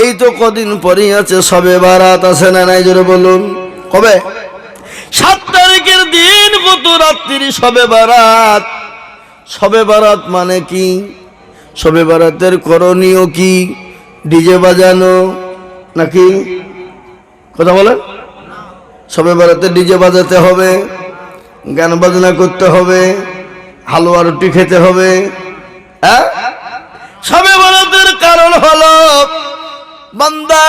এই তো কদিন পরেই আছে শবে বারাত, আছে না নাই জোরে বলুন? কবে? 7 তারিখের দিন কত রাত্রি শবে বারাত। শবে বারাত মানে কি? শবে বারাতের করণীয় কি? ডিজে বাজানো নাকি? কথা বলেন। শবে বারাতে ডিজে বাজাতে হবে, গান বাজনা করতে হবে, হালুয়া রুটি খেতে হবে। হ্যাঁ, শবে বারাতের কারণ হলো বান্দা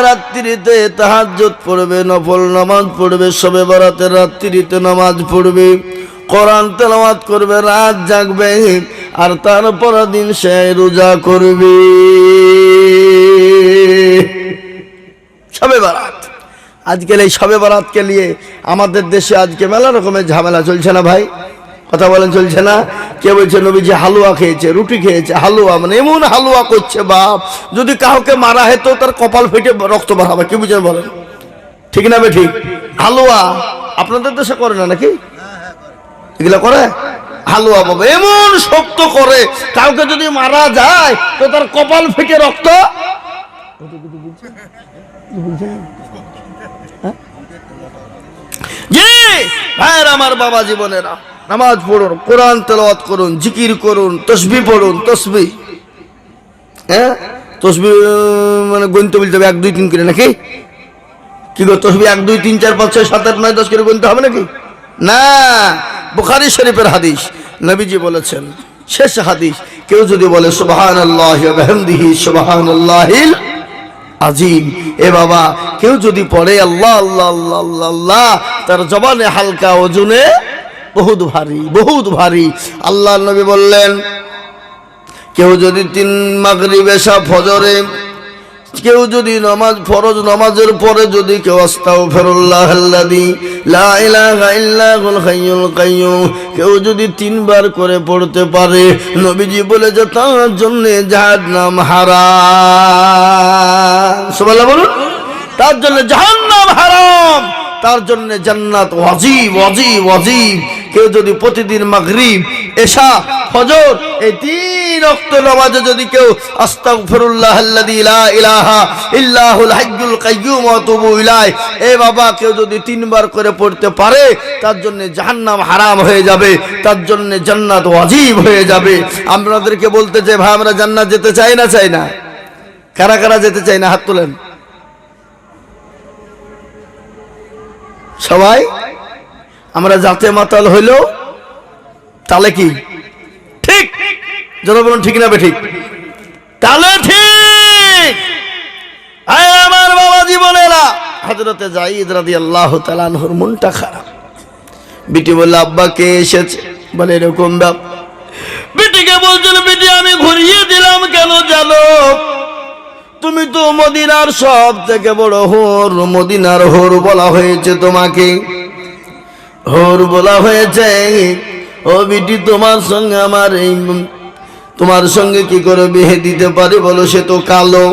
রাত্রিতে তাহাজ্জুদ পড়বে, নফল নামাজ পড়বে, শবে বারাতের রাত্রিতে নামাজ পড়বে, কোরআন তেলাওয়াত করবে, রাত জাগবে, আর তারপর দিন সে রোজা করবে। শবে বারাত। আজকাল এই শবে বারাতকে নিয়ে আমাদের দেশে আজকে মেলা রকমের ঝামেলা চলছে না ভাই? কথা বলেন, চলছে না? কে বলছে নবীজি হালুয়া খেয়েছে, রুটি খেয়েছে, হালুয়া মানে এমন হালুয়া করছে বাপ, যদি কাউকে মারা হতো তার কপাল ফেটে রক্ত বার হবে। কি বুঝেন বলেন? ঠিক না বে ঠিক? হালুয়া আপনাদের দেশে করে না নাকি? এগুলা করে হালুয়া বাবা, এমন শক্ত করে কাউকে যদি মারা যায় তো তার কপাল ফেটে রক্ত। জি ভাইয়ের আমার, বাবা জীবনেরা, নামাজ পড়ুন, কোরআন তেলাওয়াত করুন, জিকির করুন, তসবিহ পড়ুন। তসবিহ, হ্যাঁ, তসবিহ মানে গুনতে বলতে হবে 1 2 3 করে নাকি? কি গো, তসবিহ 1 2 3 4 5 6 7 8 9 10 করে গুনতে হবে নাকি? না, বুখারী শরীফের হাদিস, নবীজি বলেছেন, শেষ হাদিস, কেউ যদি বলে সুবহানাল্লাহি ওয়া বিহামদিহি সুবহানাল্লাহিল আজিম, এ বাবা, কেউ যদি পড়ে আল্লাহ আল্লাহ আল্লাহ আল্লাহ আল্লাহ, তার জবানে হালকা, ওজনে বহুত ভারী, বহুত ভারী। আল্লাহ নবী বললেন, কেউ যদি 3 মাগরিব এশা ফজরে, কেউ যদি নামাজ, ফরজ নামাজের পরে যদি কেউ আস্তাগফিরুল্লাহাল্লাযী লা ইলাহা ইল্লাহুল হাইয়ুল কাইয়্যুম, কেউ যদি 3 বার করে পড়তে পারে, নবীজি বলে যে তার জন্য জাহান্নাম হারাম। সুবহানাল্লাহ বলুন। তার জন্য জাহান্নাম হারাম, তার জন্য জান্নাত ওয়াজিব ওয়াজিব ওয়াজিব। কেউ যদি প্রতিদিন মাগরিব, এশা, ফজর এই 3 ওয়াক্ত নামাজে যদি কেউ আস্তাগফিরুল্লাহাল্লাযী লা ইলাহা ইল্লাহুল হাইয়ুল কাইয়্যুম ওয়া আতুবু ইলাইহি, এ বাবা, কেউ যদি 3 বার করে পড়তে পারে, তার জন্য জাহান্নাম হারাম হয়ে যাবে, তার জন্য জান্নাত ওয়াজিব হয়ে যাবে। আপনাদেরকে বলতে চাই ভাই, আমরা জান্নাত যেতে চাই না? চাই না? কারা কারা যেতে চাই না? হাত তোলেন সবাই। আমরা জাতে মাতাল হইলেও তাহলে কি ঠিক? যারা বলুন ঠিক না বে ঠিক? তাহলে ঠিক। আমার বাবা জীবনেরা, হযরতে যায়েদ রাদিয়াল্লাহু তাআলা আনহুর মনটা খারাপ। বিটি বলল, আব্বা কে এসেছে? বলে এরকম বাপ। বিটিকে বলছিল, বিটি আমি ঘুরিয়ে দিলাম কেন জানো? তুমি তো মদিনার সব থেকে বড় হোর, মদিনার হোর বলা হয়েছে তোমাকে, হোর বলা হয়েছে। ও বিটি, তোমার সঙ্গে আমার এই, তোমার সঙ্গে কি করে বিয়ে দিতে পারি বলো? সে তো কালো,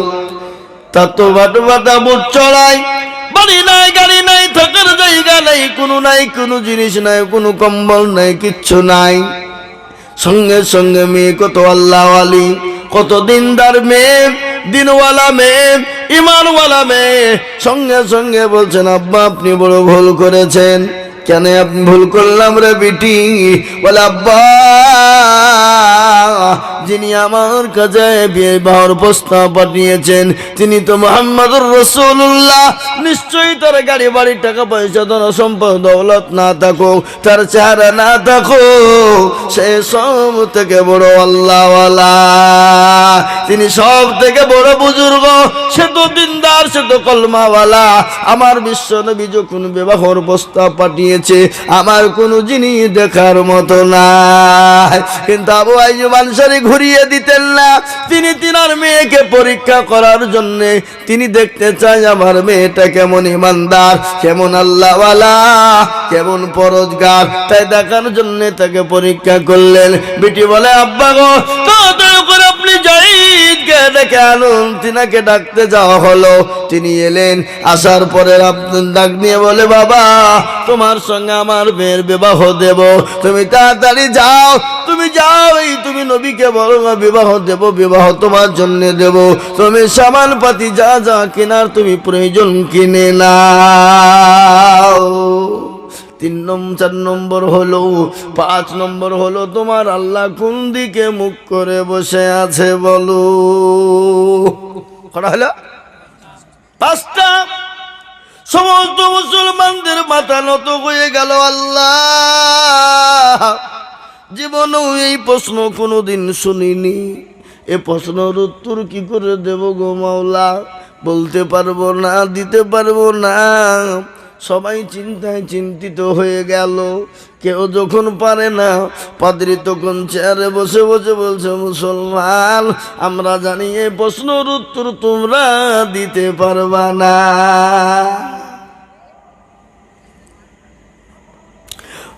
তার তো বাটো বাটা বুট চড়াই, বাড়ি নাই, গাড়ি নাই, থাকার জায়গা নাই, কোনো জিনিস নাই, কোনো কম্বল নাই, কিচ্ছু নাই। সঙ্গে সঙ্গে মেয়ে কত আল্লাহওয়ালি, কত দিনদার মেয়ে, দিনওয়ালা মেয়ে, ইমানওয়ালা মেয়ে। সঙ্গে সঙ্গে বলছেন, আব্বা আপনি বড় ভুল করেছেন। কেন আপনি ভুল করলাম রে বিটি? বলে, আব্বা যিনি আমার কাছে বিবাহের প্রস্তাব পাঠিয়েছেন তিনি তো মুহাম্মদুর রাসূলুল্লাহ। নিশ্চয়ই তার গাড়ি বাড়ি, টাকা পয়সা, ধন সম্পদ দৌলত না থাকুক, তার চেহারা না থাকুক, সে সব থেকে বড় আল্লাহওয়ালা, তিনি সব থেকে বড় বুজুর্গ, সে তো দিনদার, সে তো কলমাওয়ালা। আমার বিশ্ব নবী যখন বিবাহের প্রস্তাব পাঠিয়েছে, আমার কোনো জিনিস দেখার মতো নাই। কিন্তু আবু আইয়ুব আনসারী ঘুরিয়ে দিতেন না। তিনি তিনার মেয়েকে পরীক্ষা করার জন্য তিনি দেখতে চাই আমার মেয়েটা কেমন ইমানদার, কেমন আল্লাহওয়ালা, কেমন পরহেজগার, তাই দেখার জন্য তাকে পরীক্ষা করলেন। বিটি বলে, আব্বা গো, তাড়াতাড়ি করে আপনি সাহাবী যায়েদকে ডেকে আনুন, তিনাকে ডাকতে যাওয়া হলো। তিনি এলেন, আসার পরে ডাক নিয়ে বলে, বাবা তোমার সঙ্গে আমার মেয়ের বিবাহ দেব, তুমি তাড়াতাড়ি যাও, তুমি যাও, এই তুমি নবীকে বলো বিবাহ দেব, বিবাহ তোমার জন্য দেব, তুমি সামান পাতি যা যা কেনার তুমি প্রয়োজন কিনে নাও। 4 নম্বর হলো, 5 নম্বর হলো, তোমার আল্লাহ কোন দিকে মুখ করে বসে আছে বলো। কটা হলো? 5টা। সমস্ত মুসলমানদের মাথা নত হয়ে গেল। আল্লাহ, জীবনেও এই প্রশ্ন কোনোদিন শুনিনি, এ প্রশ্নের উত্তর কি করে দেব গো মাওলা? বলতে পারবো না, দিতে পারবো না। সবাই চিন্তায় চিন্তিত হয়ে গেল। কেউ যখন পারে না, পাদ্রী তখন চেয়ারে বসে বসে বলছে, মুসলমান আমরা জানি এই প্রশ্নের উত্তর তোমরা দিতে পারবা না।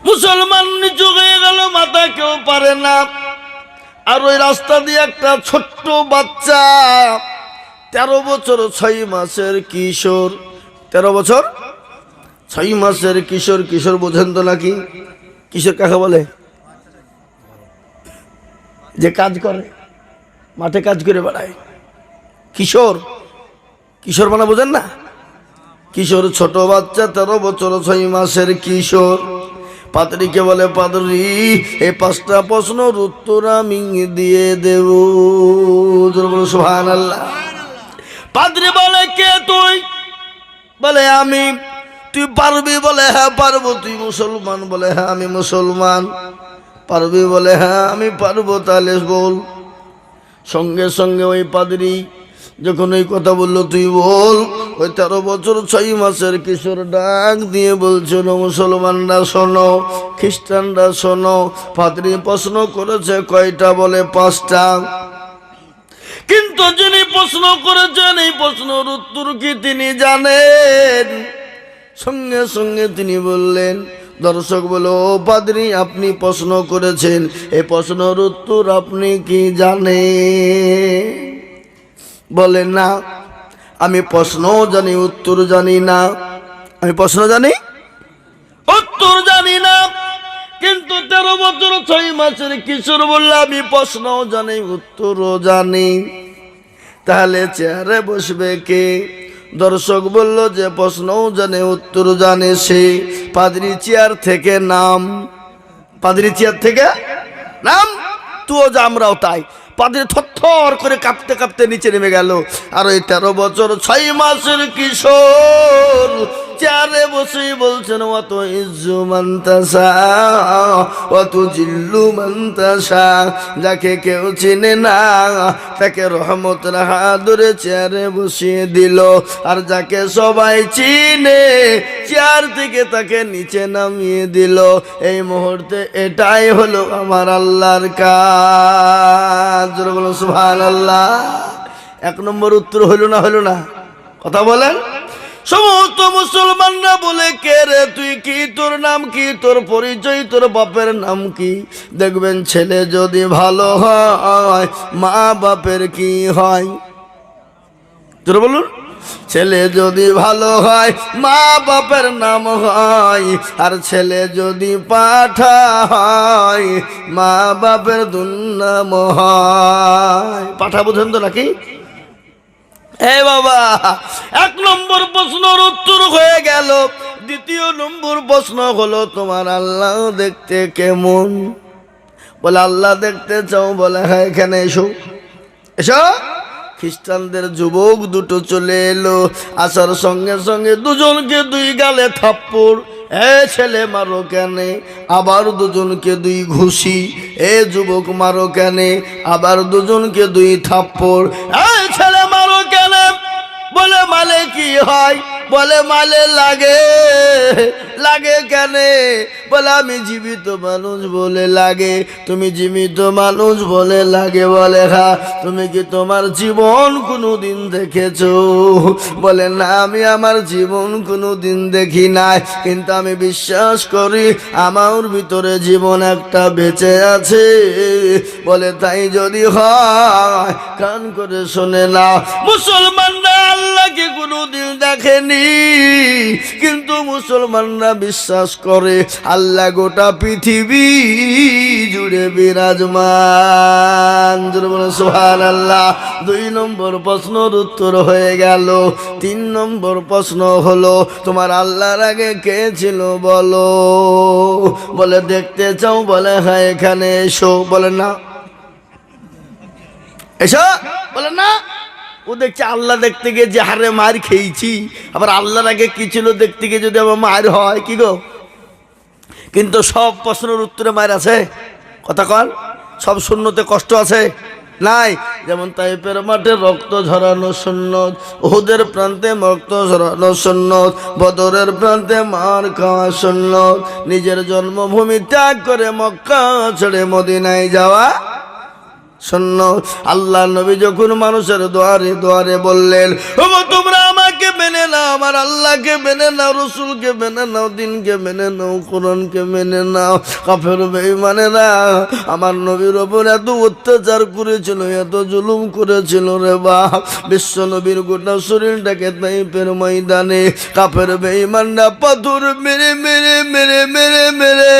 মুসলমান নিচু হয়ে গেল, মাথা কেউ পারে না। আর ওই রাস্তা দিয়ে একটা ছোট্ট বাচ্চা, 13 বছর 6 মাসের কিশোর, 13 বছর 6 মাসের কিশোর। কিশোর বোঝেন তো নাকি? কিশোর কাকে বলে? যে কাজ করে, মাঠে কাজ করে বেড়ায়, কিশোর। কিশোর মানে বোঝেন না? কিশোর ছোট বাচ্চা, 13 বছর 6 মাসের কিশোর। পাদ্রীকে বলে, পাদ্রী এই 5টা প্রশ্নের উত্তর আমি দিয়ে দেব। সুবহানাল্লাহ। পাদ্রী বলে, কে তুই? বলে, আমি। তুই পারবি? বলে, হ্যাঁ পারবো। তুই মুসলমান? বলে, হ্যাঁ আমি মুসলমান। পারবি? বলে, হ্যাঁ আমি পারবো। তাহলে বল। সঙ্গে সঙ্গে ওই পাদ্রী যখন ওই কথা বললো, তুই বল, ওই 13 বছর 6 মাসের কিশোর ডাক দিয়ে বলছিল, মুসলমানরা শোনো, খ্রিস্টানরা শোনো, পাদ্রী প্রশ্ন করেছে কয়টা? বলে 5টা। কিন্তু যিনি প্রশ্ন করেছেন এই প্রশ্নের উত্তর কি তিনি জানেন? সঙ্গে সঙ্গে তিনি বললেন, দর্শক বলো, ও পাদ্রী আপনি প্রশ্ন করেছেন, এই প্রশ্নের উত্তর আপনি কি জানেন? বলে, না আমি প্রশ্ন জানি, উত্তর জানি না। আমি প্রশ্ন জানি, উত্তর জানি না। কিন্তু 13 বছর 6 মাসের কিশোর বলল, আমি প্রশ্নও জানি, উত্তরও জানি। তাহলে চেয়ারে বসবে কে? দর্শক বলল, যে প্রশ্নও জানে উত্তর জানে সে। পাদ্রী চেয়ার থেকে নাম। পাদ্রী চেয়ার থেকে নাম। তুইও যা, আমরাও তাই। পাদ্রী থরথর করে কাঁপতে কাঁপতে নিচে নেমে গেল। আর ওই 13 বছর 6 মাসের কিশোর চেয়ারে বসেই বলছেন, অত ইজ্জু মান্তাসা অত জিল্লু মান্তাসা। যাকে কেউ চিনে না তাকে রহমতের হাত ধরে চেয়ারে বসিয়ে দিল, আর যাকে সবাই চিনে চেয়ার থেকে তাকে নিচে নামিয়ে দিল। এই মুহূর্তে এটাই হলো আমার আল্লাহর কাজ। বলো সুবহানাল্লাহ। 1 নম্বর উত্তর হলো না? হলো না? কথা বলেন। সমস্ত মুসলমানরা বলে, কে রে তুই? কি তোর নাম কি? তোর পরিচয়, তোর বাপের নাম কি? দেখবেন ছেলে যদি ভালো হয় মা বাপের কি হয়? তোর বলুন। ছেলে যদি ভালো হয় মা বাপের নাম হয়, আর ছেলে যদি পাঠা হয় মা বাপের দুর্নাম হয়। পাঠা বুঝেন তো নাকি? এ বাবা, 1 নম্বর প্রশ্নের উত্তর হয়ে গেল। 2য় নম্বর প্রশ্ন হলো, তোমার আল্লাহ দেখতে কেমন? বলে, আল্লাহ দেখতে চাও? বলে, হ্যাঁ এখানে এসো। এসো। খ্রিস্টানদের যুবক দুটো চলে এলো। আসার সঙ্গে সঙ্গে দুজনকে 2 গালে থাপ্পড়। এ ছেলে মারো কেনে? আবার দুজনকে 2 ঘুষি। এ যুবক মারো কেনে? আবার দুজনকে 2 থাপ্পড়। এ ছেলে মারো কেনে? বলে, মালে কি হয়? বলে, মালে লাগে। লাগে কেনে? বলে আমি জীবিত মানুষ বলে লাগে। তুমি জীবিত মানুষ বলে লাগে? বলে হ্যাঁ। তুমি কি তোমার জীবন কোনোদিন দেখেছো? বলে না, আমি আমার জীবন কোনোদিন দেখি নাই, কিন্তু আমি বিশ্বাস করি আমার ভিতরে জীবন একটা বেঁচে আছে। বলে তাই যদি হয় কান করে শোনে না, মুসলমানরা আল্লাহকে কোনোদিন দেখেনি, কিন্তু মুসলমানরা বিশ্বাস করে আল্লাহ গোটা পৃথিবী জুড়ে বিরাজমান। সুবহানাল্লাহ। 2 নম্বর প্রশ্নের উত্তর হয়ে গেল। 3 নম্বর প্রশ্ন হলো, তোমার আল্লাহর আগে কে ছিল বলো? বলে দেখতে চাও? বলে হ্যাঁ, এখানে এসো। বলে না, এসো। বলে না। ও দেখছে আল্লাহ দেখতে গিয়ে যে হারে মার খেয়েছি, আবার আল্লাহর আগে কি ছিল দেখতে গিয়ে যদি আমার মার হয় কি গো? কিন্তু সব প্রশ্নের উত্তরে মার আছে? কথা কন। সব শূন্যতে কষ্ট আছে? নাই। যেমন তাইফের মাঠে রক্ত ঝরানো সুন্নত, উহুদের প্রান্তে রক্ত ঝরানো সুন্নত, বদরের প্রান্তে মার খাওয়া সুন্নত, নিজের জন্মভূমি ত্যাগ করে মক্কা ছেড়ে মদিনায় যাওয়া সুন্নত। আল্লাহ নবী যখন মানুষের দুয়ারে দুয়ারে বললেন, ওগো তোমরা আমাকে মেনে নাও, আমার আল্লাহকে মেনে নাও, রসুলকে মেনে নাও, দিনকে মেনে নাও, কোরআনকে মেনে নাও, কাফের বেঈমানেরা আমার নবীর ওপর এত অত্যাচার করেছিল, এত জুলুম করেছিল রে বাপ, বিশ্ব নবীর গোটা শরীরটাকে তাইফের ময়দানে কাফের বেঈমানরা পাথর মেরে মেরে মেরে মেরে মেরে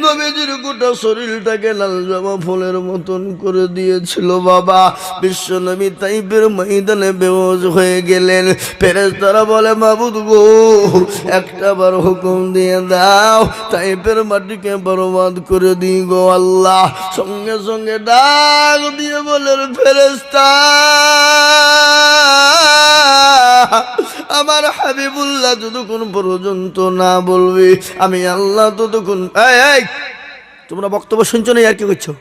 নবীজির গোটা শরীরটাকে লাল জবা ফুলের মতন করে দিয়েছিল বাবা। বিশ্ব নবী তাইফের ময়দানে বেহুশ হয়ে গেলেন। ফেরেশতারা বলে, মাবুদ গো, একটা বার হুকুম দিয়ে দাও, তাইফের মাটিকে বরবাদ করে দিই গো আল্লাহ। সঙ্গে সঙ্গে ডাক দিয়ে বলেন, ফেরেশতা আমার হাবিবুল্লাহ যতক্ষণ পর্যন্ত না বলবি আমি আল্লাহ ততক্ষণ। এই তোমরা বক্তব্য শুনছো না? আর কি করছো?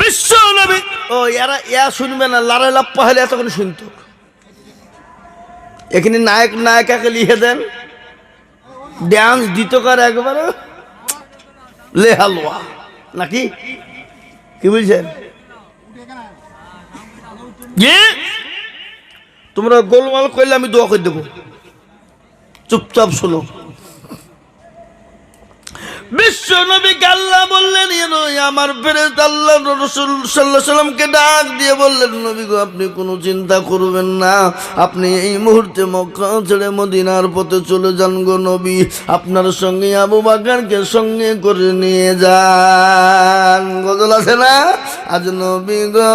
বিশ্ব নবী ও এরা শুনবে না, লড়াই লাপ্পা হলে এতক্ষণ শুনতো। এখানে নায়ক নায়িকাকে লিখে দেন, ডান্স দিত কার একবারে লে হালুয়া নাকি কি বলছেন? তোমরা গোলমাল করলে আমি দোয়া করে দেবো, চুপচাপ শোনো। বিশ্ব নবীকে আল্লাহ বললেন, আমার ফেরেশতা আল্লাহ রাসূল সাল্লাল্লাহু আলাইহি সাল্লামকে ডাক দিয়ে বললেন, নবী গো, আপনি কোনো চিন্তা করবেন না, আপনি এই মুহূর্তে মক্কা ছেড়ে মদিনার পথে চলে যান গো নবী। আপনার সঙ্গে আবু বকরকে সঙ্গে করে নিয়ে যান। গজল আছে না? আজ নবী গো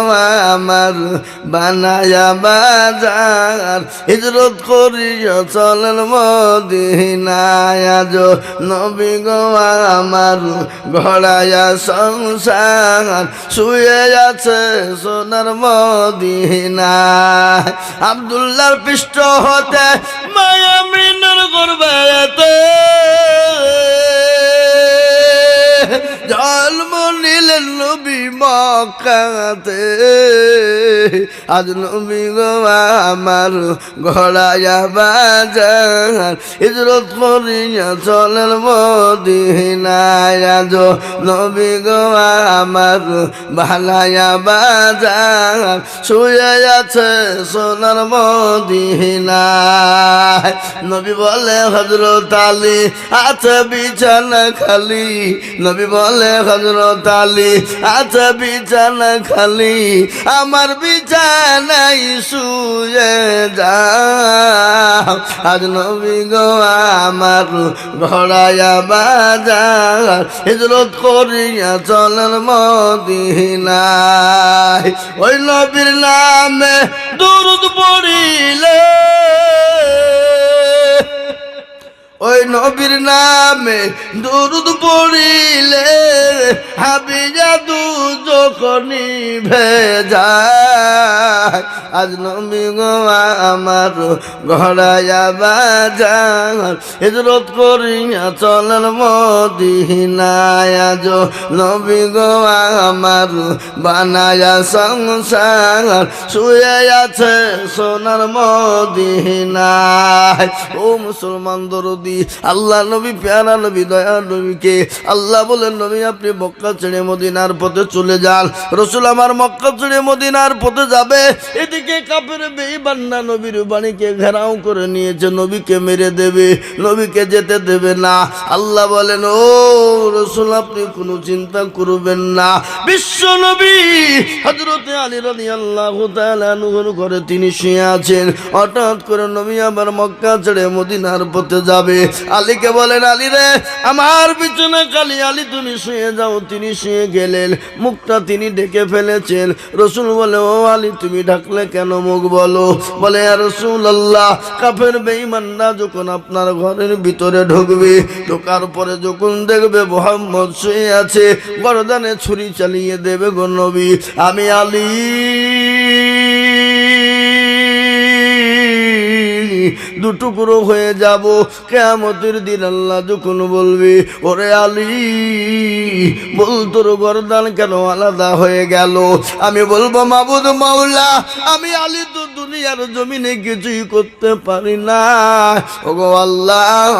আমার বানায়া বাজার, হিজরত করিয়া চলেন মদিনায়। আজ নবী গো আমার ঘোড়ায়া সংসার, শুয়ে আছে সোনার মদিনায়। আব্দুল্লাহর পৃষ্ঠ হতে মায়া মিনার গর্বাতে জন্ম নিলেন নবী মক্কাতে। আজ নবী গো আমার ঘোড়ায়া বাজার, হিজরত করিয়া চলেন মদিনায়। আজ নবী গো আমার ভালায়া বাজার, শুয়ে আছে সোনার মদিনায়। নবী বলে হযরত আলী আছে বিছানা খালি, নবী বলে হযরত আলী আছে বিছানা খালি, আমার বিছানায় শুয়ে যাও। আজ নবী গো আমার ঘোড়ায়া বাজার, হিজরত করিয়া চলেন মদিনায়। ওই নবীর নামে দুরূদ পড়িলে, ওই নবীর নামে দুরূদ পড়িলে হাবিজাদু যখনই ভেজায়। আজ নবী গো আমার ঘরায়া বাজার হিজরত করিয়া চলেন মদিনায় আজ নবী গো আমার বানায়া সংসার শুয়ে আছে সোনার মদিনায়। ও মুসলমান দরদি আল্লাহ নবী প্যারা নবী দয়া নবীকে আল্লাহ বলেন নবী আপনি মক্কা ছেড়ে মদিনার পথে চলে যান। রসুল আমার মক্কা ছেড়ে মদিনার পথে যাবে, এদিকে কাফের বেঈমানরা নবীর বাণীকে ঘেরাও করে নিয়েছে, নবীকে মেরে দেবে, নবীকে যেতে দেবে না। আল্লাহ বলেন ও রসুল আপনি কোনো চিন্তা করবেন না। বিশ্ব নবী হযরত আলী রাদিয়াল্লাহু তাআলা আনহুর ঘরে তিনি শুয়ে আছেন। হঠাৎ করে নবী আবার মক্কা ছেড়ে মদিনার পথে যাবে। আলীকে বলেন আলী রে আমার পিছনে কালি আলী তুমি শুয়ে যাও। তিনি শুয়ে গেলেন, মুখটা তিনি ঢেকে ফেলেছেন। রসুল বলে ও আলী তুমি ঢাকলে কেন মুখ বলো? বলে ইয়া রাসূলুল্লাহ কাফের বেঈমানরা যখন আপনার ঘরের ভিতরে ঢুকবে, ঢোকার পরে যখন দেখবে মুহাম্মদ শুয়ে আছে গর্দানে ছুরি চালিয়ে দেবে গো নবী, আমি আলী দুটুকরো হয়ে যাব। কিয়ামতের দিন আল্লাহ যখন বলবে ওরে আলী বল তোর গর্দান কেন আলাদা হয়ে গেল? আমি বলবো মাবুদ মাওলা আমি আলী তো দুনিয়ার জমিনে কিছুই করতে পারি না। ওগো আল্লাহ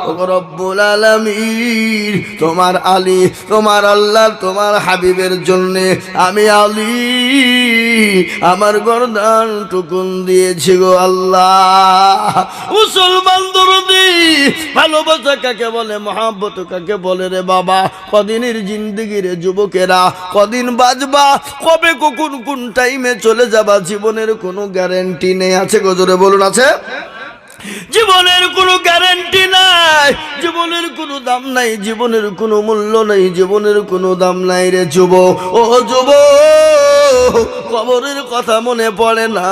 ওগো রব্বুল আলামিন তোমার আলী তোমার আল্লাহ তোমার হাবিবের জন্য আমি আলী আমার গর্দান টুকুন দিয়েছি গো আল্লাহ। মুসলমান দরদি ভালোবাসা কাকে বলে, মহাব্বত কাকে বলে রে বাবা? কদিনের জিন্দেগি রে যুবকেরা, কদিন বাঁচবা, কবে কখন কোন টাইমে চলে যাবা জীবনের কোনো গ্যারান্টি নেই। আছে গো জোরে বলুন আছে? জীবনের কোনো গ্যারান্টি নাই, জীবনের কোনো দাম নাই, জীবনের কোনো মূল্য নাই, জীবনের কোনো দাম নাই রে যুবক। ও যুবক কবরের কথা মনে পড়ে না?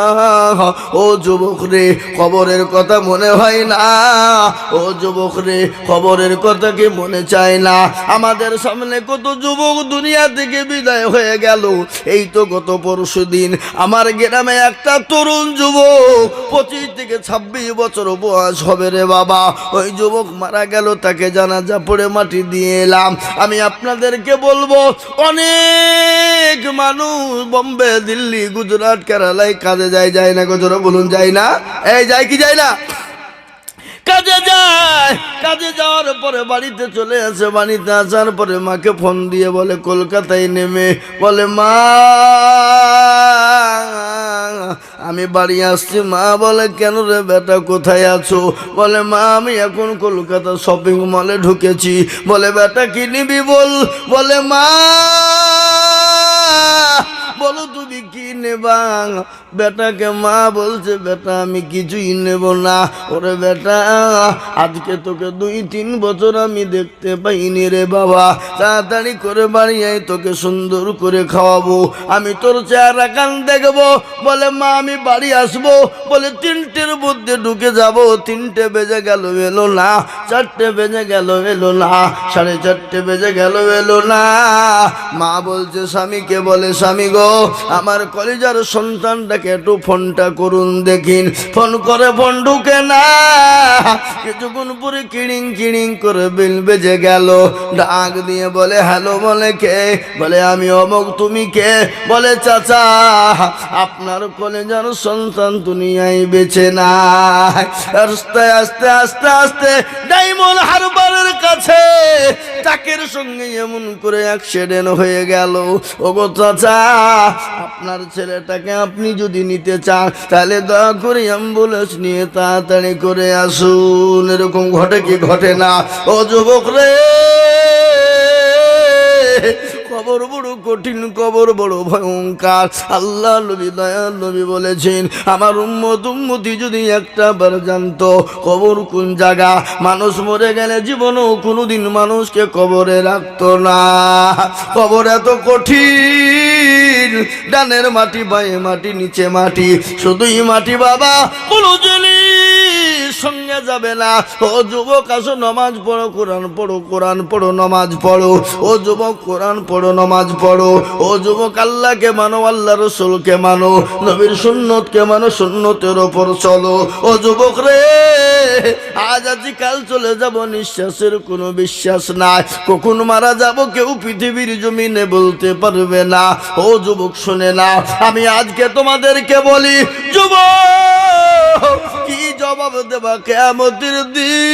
ও যুবক রে কবরের কথা মনে হয় না? ও যুবক রে কবরের কথা কি মনে চায় না? আমাদের সামনে কত যুবক দুনিয়া থেকে বিদায় হয়ে গেল। এই তো গত পরশুদিন আমার গ্রামে একটা তরুণ যুবক 25 থেকে 26 বছর বয়স হবে রে বাবা, ওই যুবক মারা গেল, তাকে জানাজা পড়ে মাটি দিয়ে এলাম। আমি আপনাদেরকে বলবো অনেক মানুষ বোম্বে দিল্লি গুজরাট কেরালায় কাজে যায় না গো জোরে বলুন যায় না? এই যায় কি যায় না? কাজে যায়, কাজে যাওয়ার পরে বাড়িতে চলে আসে, বাড়িতে আসার পরে মাকে ফোন দিয়ে বলে কলকাতায় নেমে, বলে মা আমি বাড়ি আসছি। মা বলে কেন রে বেটা কোথায় আছো? বলে মা আমি এখন কলকাতা শপিং মলে ঢুকেছি। বলে বেটা কি নিবি বল? বলে মা বলো তুমি কি নেবা? বেটাকে মা বলছে বেটা আমি কিছুই নেব না। ওরে বেটা আজকে তোকে 2-3 বছর আমি দেখতে পাইনি রে বাবা, তাড়াতাড়ি করে বাড়ি আয়, তোকে সুন্দর করে খাওয়াবো, আমি তোর চেহারা কান দেখবো। বলে মা আমি বাড়ি আসবো। বলে 3টের মধ্যে ঢুকে যাব। 3টে বেজে গেল এলো না, 4টে বেজে গেল এলো না, 4:30 বেজে গেল এলো না। মা বলছে স্বামীকে, বলে স্বামী গো আমার কলিজার সন্তানটাকে একটু ফোনটা করুন দেখিন। ফোন করে ফোন ঢুকে না, কিছুক্ষণ পরে কিড়িং কিড়িং করে বিল বেজে গেল। ডাক দিয়ে বলে হ্যালো। বলে কে? বলে আমি অমুক। তুমি কে? বলে চাচা আপনার কলিজার সন্তান দুনিয়ায় বেঁচে নাই। আস্তে আস্তে আস্তে আস্তে ডায়মন্ড হারবারের কাছে ট্রাকের সঙ্গে এমন করে অ্যাক্সিডেন্ট হয়ে গেল। ওগো চাচা আপনার ছেলেটাকে আপনি যদি নিতে চান তাহলে দয়া করে অ্যাম্বুলেন্স নিয়ে তাড়াতাড়ি করে আসুন। এরকম ঘটে কি ঘটে না? ও যুবক রে কবর বড় কঠিন, কবর বড় ভয়ঙ্কর। আল্লাহ নবী দয়াল নবী বলেছেন আমার উম্মতি যদি একটা বার জানতো কবর কোন জায়গা, মানুষ মরে গেলে জীবনেও কোনোদিন মানুষকে কবরে রাখতো না। কবর এত কঠিন, ডানের মাটি বাঁয়ে মাটি নিচে মাটি, শুধুই মাটি বাবা। কোনো জিনিস সঙ্গে নিয়ে যাবে না। ও যুবক আসো নামাজ পড়ো, কোরআন পড়ো, কোরআন পড়ো, নামাজ পড়ো। ও যুবক কোরআন পড়ো, নামাজ পড়ো। ও যুবক আল্লাহকে মানো, আল্লাহ রসুলকে মানো, নবীর সুন্নতকে মানো, সুন্নতের ওপর চলো। ও যুবক রে, আজ আজ কাল চলে যাব, নিঃশ্বাসের কোনো বিশ্বাস নাই, কখন মারা যাব কেউ পৃথিবীর জমিনে বলতে পারবে না। ও যুবক শুনে না, আমি আজকে তোমাদেরকে বলি, যুবক কি জবাব দেবা কিয়ামতের দিন?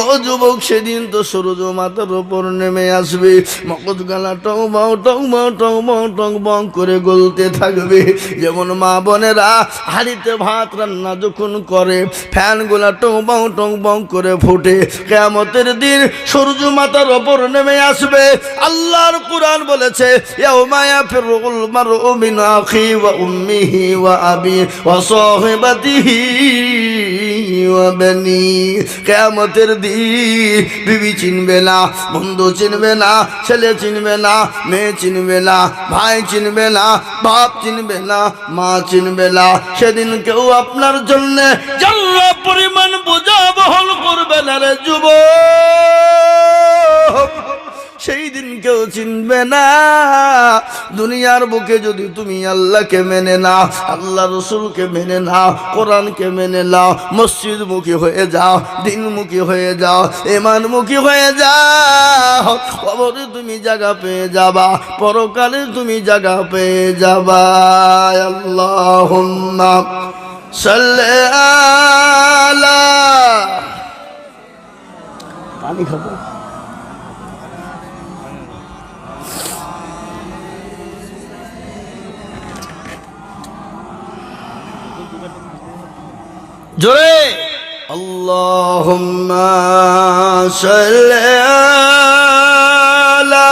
ও যুবক সেদিন তো সূর্য মাথার উপর নেমে আসবে, মগজ গালা টং বাউ টং বাউ টং বাউ টং বাউ করে গলতে থাকবে। যেমন মা বোনেরা হাঁড়িতে ভাত রান্না যখন করে, ফ্যান গুলা টং বাউ করে ফুটে, কিয়ামতের দিন সূর্য মাথার উপর নেমে আসবে। আল্লাহর কুরআন বলেছে, ইয়াউমা ইয়াফিরুল মারউ মিন আখি ওয়া উম্মিহি ওয়া আবি ওয়া সাহিবাতিহি ওয়া বানি। কিয়ামতের দিন বিবি চিনবে না, বন্ধু চিনবে না, ছেলে চিনবে না, মেয়ে চিনবে না, ভাই চিনবে না, বাপ চিনবে না, মা চিনবে না। সেদিন কেউ আপনার জন্য জাল্লা পরিমাণ বোঝা বহন করবে না রে যুবক, সেই দিন কেউ চিনবে না। দুনিয়ার বুকে যদি তুমি আল্লাহকে মেনে নাও, আল্লাহ রসুলকে মেনে নাও, কোরআনকে মেনে নাও, মসজিদ মুখী হয়ে যাও, দিনমুখী হয়ে যাও, ঈমানমুখী হয়ে যাও, কবরে তুমি জায়গা পেয়ে যাবা, পরকালে তুমি জায়গা পেয়ে যাবা। আল্লাহুম্মা সাল্লি আলা, পানি খাবো। জোরে আল্লাহুম্মা সাল্লি আলা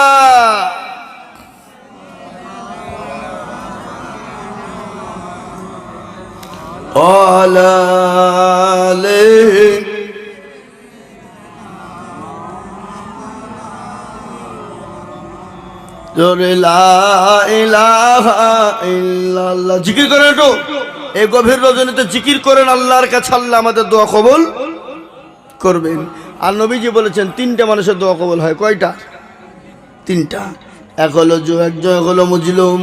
ওয়ালা আলিহি। জোরে লা ইলাহা ইল্লাল্লাহ। জিকির করেন একটু, এই গভীর রজনীতে জিকির করেন, আল্লাহর কাছে আল্লাহ আমাদের দোয়া কবুল করবেন। আর নবীজি বলেছেন তিনটা মানুষের দোয়া কবুল হয়। কয়টা? তিনটা। এক হলো এক হলো মুজলুম,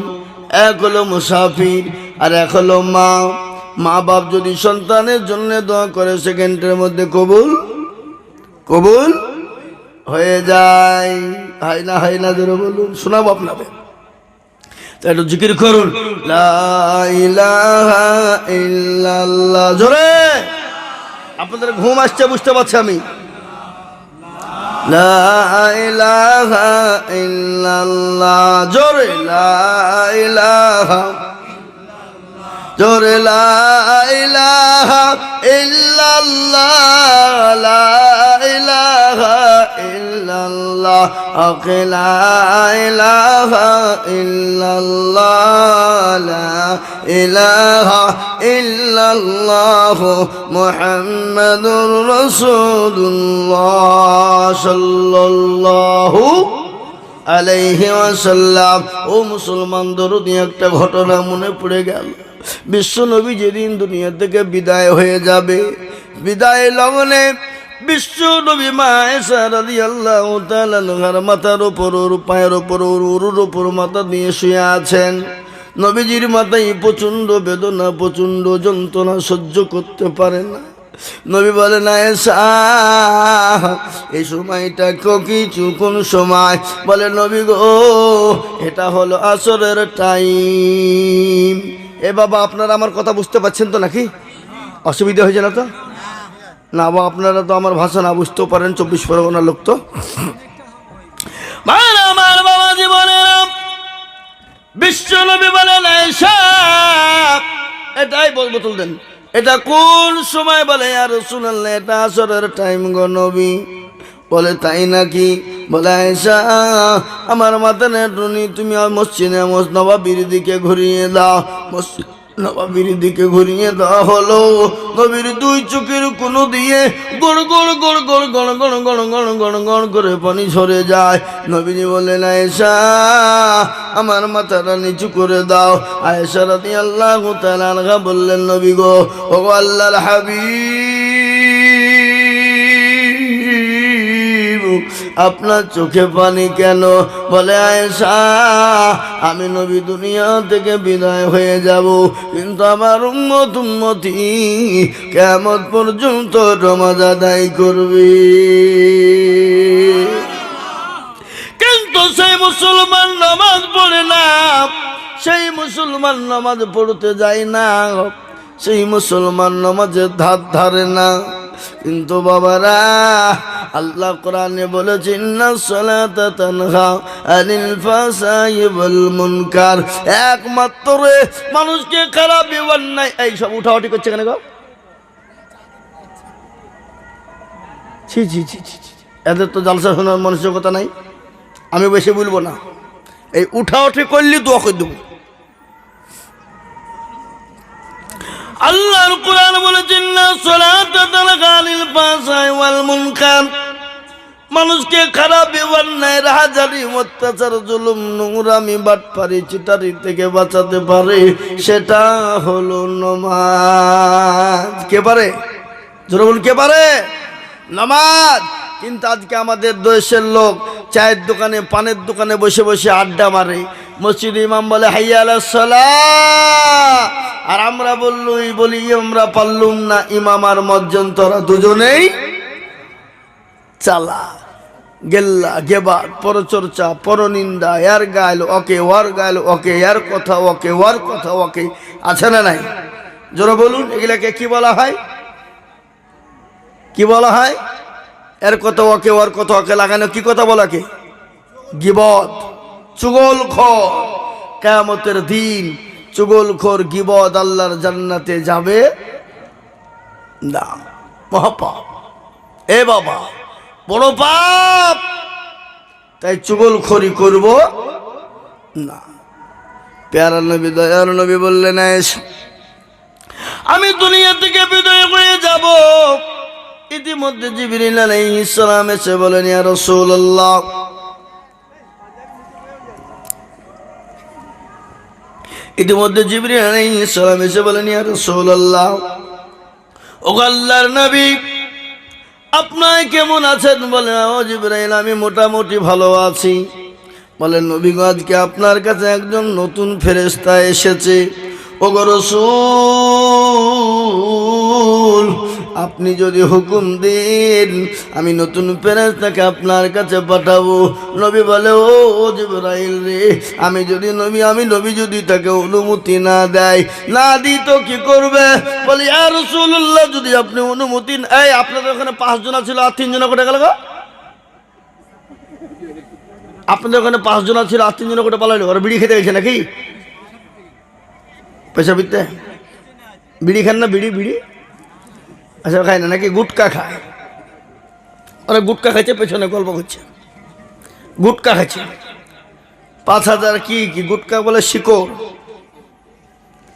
এক হলো মুসাফির, আর এক হলো মা। মা বাপ যদি সন্তানের জন্য দোয়া করে, সেকেন্ডের মধ্যে কবুল হয়ে যায়। হয় না জোরে বলুন, শোনাবো আপনাদের, একটু জিকির করুন, লা ইলাহা ইল্লাল্লাহ। জোরে, আপনাদের ঘুম আসছে বুঝতে পারছি আমি। লা ইলাহা ইল্লাল্লাহ। জোরে লা ইলাহা, জোরে লা ইলাহা ইল্লাল্লাহ, লা ইলাহা ইল্লাল্লাহ, লা ইলাহা ইল্লাল্লাহ, লা ইলাহা ইল্লাল্লাহ, মুহাম্মাদুর রাসূলুল্লাহ সাল্লাল্লাহু আলাইহি ওয়াসাল্লাম। ও মুসলমান, দরদি একটা ঘটনা মনে পড়ে গেল। বিশ্ব নবী যেদিন দুনিয়া থেকে বিদায় হয়ে যাবে, বিদায় লগনে বিশ্ব নবী মা আয়েশা রাদিয়াল্লাহু তাআলা আনহার মাথার উপর, ওর পায়ের উপর, ওর উরুর উপর মাথা দিয়ে শুয়ে আছেন। নবীজির মাথায় প্রচণ্ড বেদনা, প্রচণ্ড যন্ত্রণা সহ্য করতে পারে না। নবী বলেন, আয়েশা এই সময়টা কিছু কোন সময়? বলে, নবী গো, এটা হলো আসরের টাইম। এ বাবা, আপনারা আমার কথা বুঝতে পারছেন তো নাকি? অসুবিধা হয়েছে না তো? না বাবা, আপনারা তো আমার ভাষা না বুঝতেও পারেন, 24 পরগনার লোক তো। আমার বাবা জীবনের বিশ্ব নবী বলেন, আয়েশা এটাই বোতল দেন, এটা কোন সময়? বলে, ইয়া রাসূলুল্লাহ, এটা আসরের টাইম গো নবী। বলে, তাই নাকি? বলে, আয়েশা আমার মাথা নেটুনি, তুমি মসজিদে নববীর দিকে ঘুরিয়ে দাও, নবীর দিকে ঘুরিয়ে দেওয়া হলো। নবীর দুই চোখের কোণ দিয়ে গড় গড় গড় গড় গড় গড় গড় গড় গড় গড় করে পানি ঝরে যায়। নবীজি বললেন, আয়েশা আমার মাথাটা নিচু করে দাও। আয়েশা রাদিয়াল্লাহু তাআলা আনহা বললেন, নবী গো, ও আল্লাহর হাবিব, আপনার চোখে পানি কেন? বলে, আয়েশা আমি নবী দুনিয়া থেকে বিদায় হয়ে যাব, কিন্তু আমার উম্মতি কিয়ামত পর্যন্ত নামাজ আদায় করবে। কিন্তু সেই মুসলমান নামাজ পড়ে না, সেই মুসলমান নামাজ পড়তে যায় না, সেই মুসলমান নামাজের ধার ধারে না। কিন্তু বাবারা, আল্লাহ কোরআনে বলেছেন, ইন্নাস সালাতা তানহা আনিল ফাহশাই ওয়াল মুনকার। একমাত্র মানুষকে খারাপ অন্যায় এই সব উঠাউঠি করছে কেন গো? ছি ছি ছি ছি, এদের তো জালসা শোনার মানসিকতা নাই। আমি বেশি বলবো না, এই উঠাউঠি করলে দোয়া করে দেবো। আল্লাহর কোরআন বলেছেন, না সালাতা তানহা আনিল ফাহশাই ওয়াল মুনকার। মানুষকে খারাপ অন্যায় রাহাজানি অত্যাচার জুলুম নোংরামি বাটপারি চিটারি থেকে বাঁচাতে পারে, সেটা হলো নামাজ। কে পারে? জোরে বলুন, কে পারে? নামাজ। কিন্তু আজকে আমাদের দেশের লোক চায়ের দোকানে পানের দোকানে বসে বসে আড্ডা মারে, মসজিদ ইমাম বলে হাইয়া আলাস সালাহ, আর আমরা বলি আমরা পারলুম না, ইমাম আর মজ্জন তোরা দুজনেই চালা। গেল্লা গেবার পরচর্চা পরনিন্দা, এর গাইল ওকে, ওয়ার গাইল ওকে, এর কথা ওকে, ওয়ার কথা ওকে, আছে না নাই? জোরে বলুন, এগুলাকে কি বলা হয়? কি বলা হয়? এর কথা ওকে, ওর কথা ওকে লাগানো কি কথা বলাকে? গিবত, চুগলখোর। কিয়ামতের দিন চুগলখোর গিবত আল্লাহর জান্নাতে যাবে না, মহাপাপ। এ বাবা, বড় পাপ। তাই চুগলখড়ি করব না। প্যারা নবী, দয়ার নবী বললেন, আমি দুনিয়া থেকে বিদায় হয়ে যাব। ইতিমধ্যে জিবরিল আলাইহিস সালাম এসে বলেন, ইয়া রাসূলুল্লাহ, ইতিমধ্যে জিবরিল আলাইহিস সালাম এসে বলেন, ইয়া রাসূলুল্লাহ, ও আল্লাহর নবী, আপনার কেমন আছেন? বলেন, ও জিবরাইল, আমি মোটামুটি ভালো আছি। বলেন, নবী গো, আজকে আপনার কাছে একজন নতুন ফেরেশতা এসেছে। ও গো রাসূল, আপনি যদি হুকুম দেন আমি নতুন ফেরেশতাকে আপনার কাছে পাঠাবো। নবী বলে, ও জিবরাইল রে, আমি নবী যদি তাকে অনুমতি না দেয়, না দিই তো কি করবে? বলে, ইয়া রাসূলুল্লাহ, যদি আপনি অনুমতি, এই আপনাদের ওখানে 5 জন ছিল আর 3 জন কোটে গেল গো? আপনাদের ওখানে 5 জন ছিল আর 3 জন কোটে পালাইলো? ওরা বিড়ি খেতে গেছে নাকি? পয়সা বিতে বিড়ি খান না? বিড়ি আচ্ছা খায় না নাকি? গুটকা খায়। ওরা গুটকা খাইছে, পেছনে গল্প করছে, গুটকা খাইছে। 5000 কি গুটকা বলে শিকড়।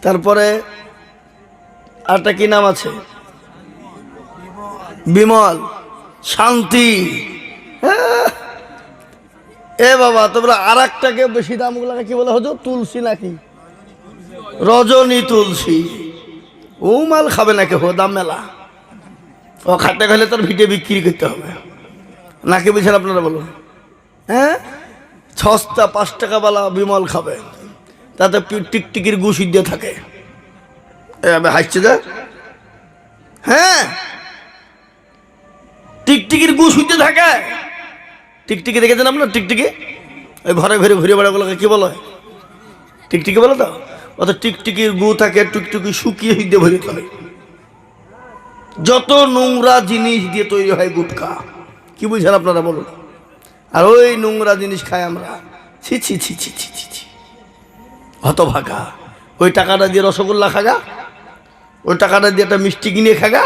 তারপরে আরটা কি নাম আছে? বিমল, শান্তি। এ বাবা, তোমরা আর একটাকে বেশি দামগুলাকে কি বলে হতো? তুলসী নাকি রজনী তুলসী। ও মাল খাবে না কেউ, দাম মেলা। ও খাতে খেলে তার ভিটে বিক্রি করতে হবে নাকি? বুঝছেন আপনারা? বলুন। হ্যাঁ, সস্তা 5 টাকাওয়ালা বিমল খাবে, তাতে টিকটিকির গু সিদ্ধ থাকে। এভাবে হাসছে যা। হ্যাঁ, টিকটিকির গু সিদ্ধ থাকে। টিকটিকি দেখেছেন আপনার? টিকটিকি ওই ঘরে ঘরে ঘুরে বেড়াগুলোকে কি বলো? টিকটিকি বলো তো। অত টিকটিকির গু থাকে, টিকটিকি শুকিয়ে হিদ্দে ভরিতে হয়। যত নোংরা জিনিস দিয়ে তৈরি হয় গুটকা, কি বুঝছেন আপনারা? বলুন। আর ওই নোংরা জিনিস খাই আমরা। ছি ছি ছি ছি ছি ছি ছি, হতভাগা। ওই টাকাটা দিয়ে রসগোল্লা খাগা, ওই টাকাটা দিয়ে একটা মিষ্টি কিনে খাগা,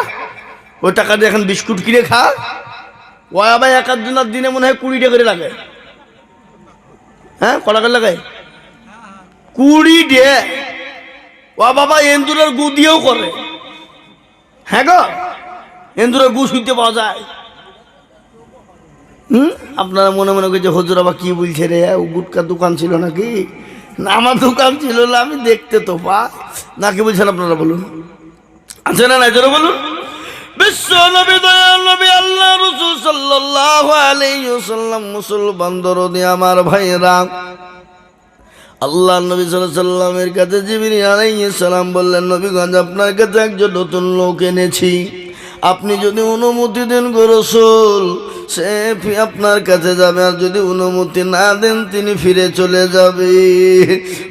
ওই টাকা দিয়ে এখন বিস্কুট কিনে খা। ওই আবার 1 দিনে মনে হয় 20 টাকা করে লাগে। হ্যাঁ, কটা করে লাগায়? 20 ডে। ও বাবা এন্দুরের গু দিয়েও করে। হ্যাঁ গো, এন্দুরের গু শুইতে পাওয়া যায়। আপনারা মনে মনে করছে হুজুর আবার কি বলছে রে, ও গুটকার দোকান ছিল নাকি? না, আমার দোকান ছিল না, আমি দেখতে তো পাই না। কি বলছেন আপনারা বলুন, আছে না নাই? জোরে বলুন। বিশ্ব নবী, দয়াল নবী, আল্লাহ রাসূল সাল্লাল্লাহু আলাইহি ওয়াসাল্লাম, মুসলমান দরদি আমার ভাইরা, আল্লাহ নবী সাল্লাল্লাহু আলাইহি ওয়াসাল্লামের কাছে জিবরিল আলাইহিস সালাম বললেন, নবীগঞ্জ আপনার কাছে একজন নতুন লোক এনেছি, আপনি যদি অনুমতি দেন গো রাসূল, সে আপনার কাছে যাবে, আর যদি অনুমতি না দেন তিনি ফিরে চলে যাবে।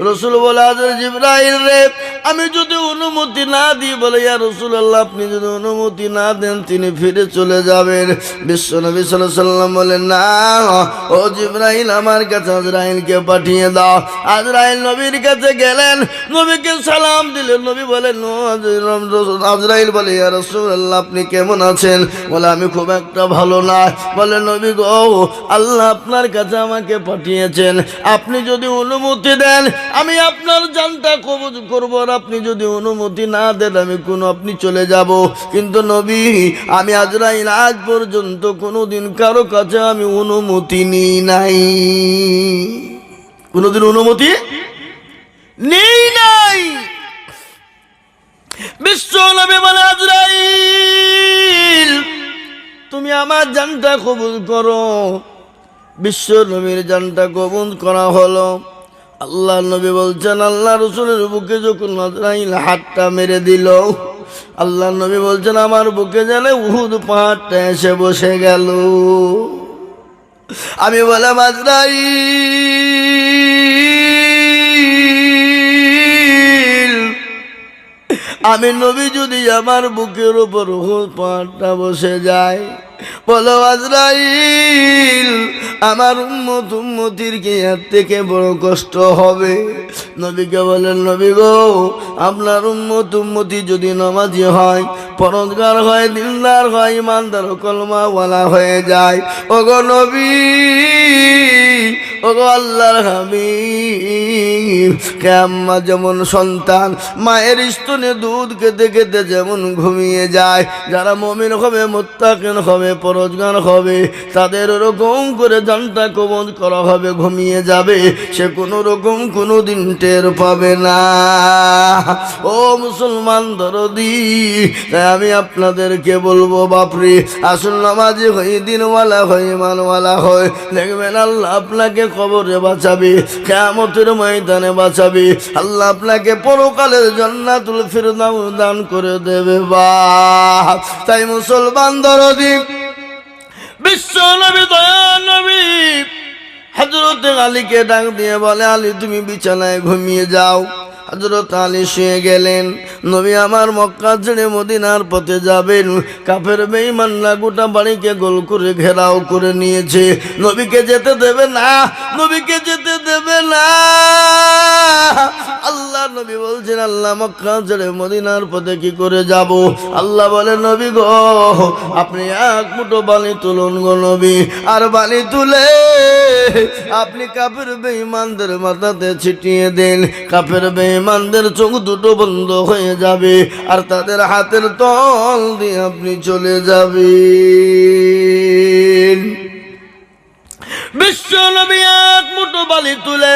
রাসূল বলে, আজর জিবরাইল রে, আমি যদি অনুমতি না দিই, বলে ইয়া রাসূলুল্লাহ আপনি যদি অনুমতি না দেন তিনি ফিরে চলে যাবেন। বিশ্বনবী সাল্লাল্লাহু আলাইহি ওয়াসাল্লাম বলেন, না ও জিবরাইল, আমার কাছে আজরাইলকে পাঠিয়ে দাও। আজরাইল নবীর কাছে গেলেন, নবীকে সালাম দিলেন। নবী বলেন, আজরাইল বলে, ইয়া রাসূলুল্লাহ আপনি কেমন আছেন? বলে, আমি খুব একটা ভালো না। বলে, নবী গো, আল্লাহ আপনার কাছে আমাকে পাঠিয়েছেন, আপনি যদি অনুমতি দেন আমি আপনার জানটা কবজ করব, আর আপনি যদি অনুমতি না দেন আমি আপনি চলে যাব। কিন্তু নবী, আমি আজরাইল আজ পর্যন্ত কোনোদিন কারো কাছে আমি অনুমতি নিই নাই, কোনোদিন অনুমতি নেই নাই। বিশ্ব নবী বলে, আজরাইল তুমি আমার জানটা কবুল করো। বিশ্ব নবীর জানটা কবুল করা হলো। আল্লাহ নবী বলছেন, আল্লাহ রাসূলের বুকে যখন আজরাইল হাতটা মেরে দিল, আল্লাহ নবী বলছেন, আমার বুকে যেন উহুদ পাহাড়টা এসে বসে গেল। আমি বললাম, আজরাইল, আমি নবী যদি আমার বুকের উপর উহুদ পাহাড়টা বসে যায়, বলো আজরাইল, আমার উম্মতির কি এর থেকে বড় কষ্ট হবে? নবীকে বলেন, নবী গো, আপনার উম্মতি যদি নামাজি হয়, পরহেজগার হয়, দিলদার হয়, ইমানদার কলমাওয়ালা হয়ে যায়, ওগো নবী, ওগো আল্লাহর হাবিব, আম্মা যেমন সন্তান মায়ের স্তনে দুধ খেতে খেতে যেমন ঘুমিয়ে যায়, যারা মুমিন হবে, মুত্তাকিন হবে, পরহেজগার হবে, তাদের ওরকম করে জানটা কবজ করা হবে, ঘুমিয়ে যাবে, সে কোনো রকম কোনোদিন টের পাবে না। ও মুসলমান দরদি, তাই আমি আপনাদেরকে বলবো, বাপরে, আসল নামাজি হই, দিনওয়ালা হই, ইমানওয়ালা হয়, দেখবেন আল্লাহ আপনাকে কবরে বাঁচাবে, কিয়ামতের ময়দানে বাঁচাবে, আল্লাহ আপনাকে পরকালের জান্নাতুল ফিরদাউস দান করে দেবে। বাপ, তাই মুসলমান দরদি, বিশ্ব নবী, দয়াল নবী হযরত আলীকে ডাক দিয়ে বলে, আলী তুমি বিছানায় ঘুমিয়ে যাও। হযরত আলী শুয়ে গেলেন। নবী আমার মক্কা ছেড়ে মদিনার পথে যাবেন। কাফের বেঈমানরা গোটা বাড়িকে গোল করে ঘেরাও করে নিয়েছে, নবীকে যেতে দেবে না, নবীকে যেতে দেবে না। আল্লাহ নবী বলছেন, আল্লাহ মক্কা ছেড়ে মদিনার পথে কি করে যাব? আল্লাহ বলে, নবী গো, আপনি এক মুঠো বালি তুলুন গো নবী, আর বালি তুলে আপনি কাফের বেঈমানদের মাথাতে ছিটিয়ে দেন। কাফের বেঈমানদের চোখ দুটো বন্ধ হয়ে যাবে, আর তাদের হাতের তল দিয়ে আপনি চলে যাবেন। বিশ্ব নবী এক মুঠো বালি তুলে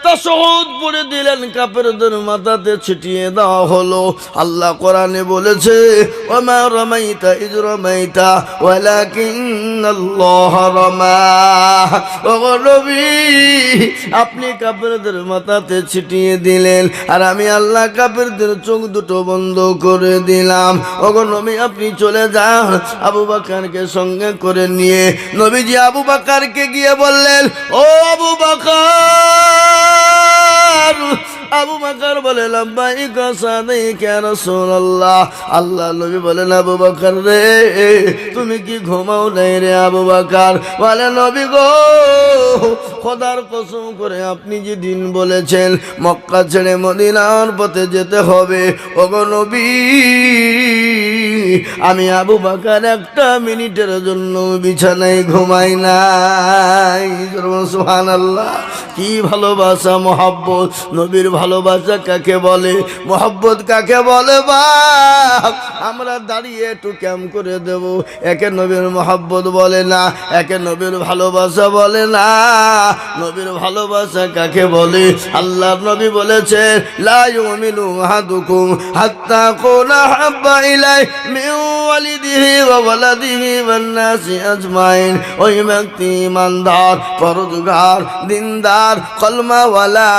তাশহুদ পড়ে দিলেন, কাফেরদের মাথাতে ছিটিয়ে দেওয়া হলো। আল্লাহ কোরআনে বলেছে, ওমা রামাইতা ইজ রামাইতা ওয়ালাকিন্নাল্লাহ রামা। ওগো নবী, আপনি কাফেরদের মাথাতে ছিটিয়ে দিলেন, আর আমি আল্লাহ কাফেরদের চোখ দুটো বন্ধ করে দিলাম। ওগো নবী, আপনি চলে যান। আবু বকরকে সঙ্গে করে নিয়ে নবীজি আবু বকরকে গিয়ে বললেন, ও আবু বকর। আবু বকর বলে, লাব্বাইকা সাদাইকা ইয়া রাসূলুল্লাহ। আল্লাহ নবী বলেন, আবু বকর রে, তুমি কি ঘুমাও নাই রে? আবু বকর বলে, নবী গো, খোদার কসম করে আপনি যে দিন বলেছেন মক্কা ছেড়ে মদিনার পথে যেতে হবে, ওগো নবী, আমি আবু বকর একটা মিনিটের জন্য বিছানায় ঘুমাই নাই। সুবহানাল্লাহ, কি ভালোবাসা, মহব্বত, নবীর ভালোবাসা কাকে বলে, মোহব্বত কাকে বলে। বাপ আমরা দাঁড়িয়ে একটু ক্যাম্প করে দেব, একে নবীর মোহব্বত বলে না, একে নবীর ভালোবাসা বলে না। নবীর ভালোবাসা কাকে বলে? আল্লাহর নবী বলেছেন, লা ইউমিনু আহাদুকুম হাত্তা কুনা হাব্বা ইলাই মিন ওয়ালিদিহি ওয়া ওয়ালাদিহি ওয়ান নাসি আজমাইন। ওই ব্যক্তি ইমানদার, পরহেজগার, দিনদার, কলমাওয়ালা,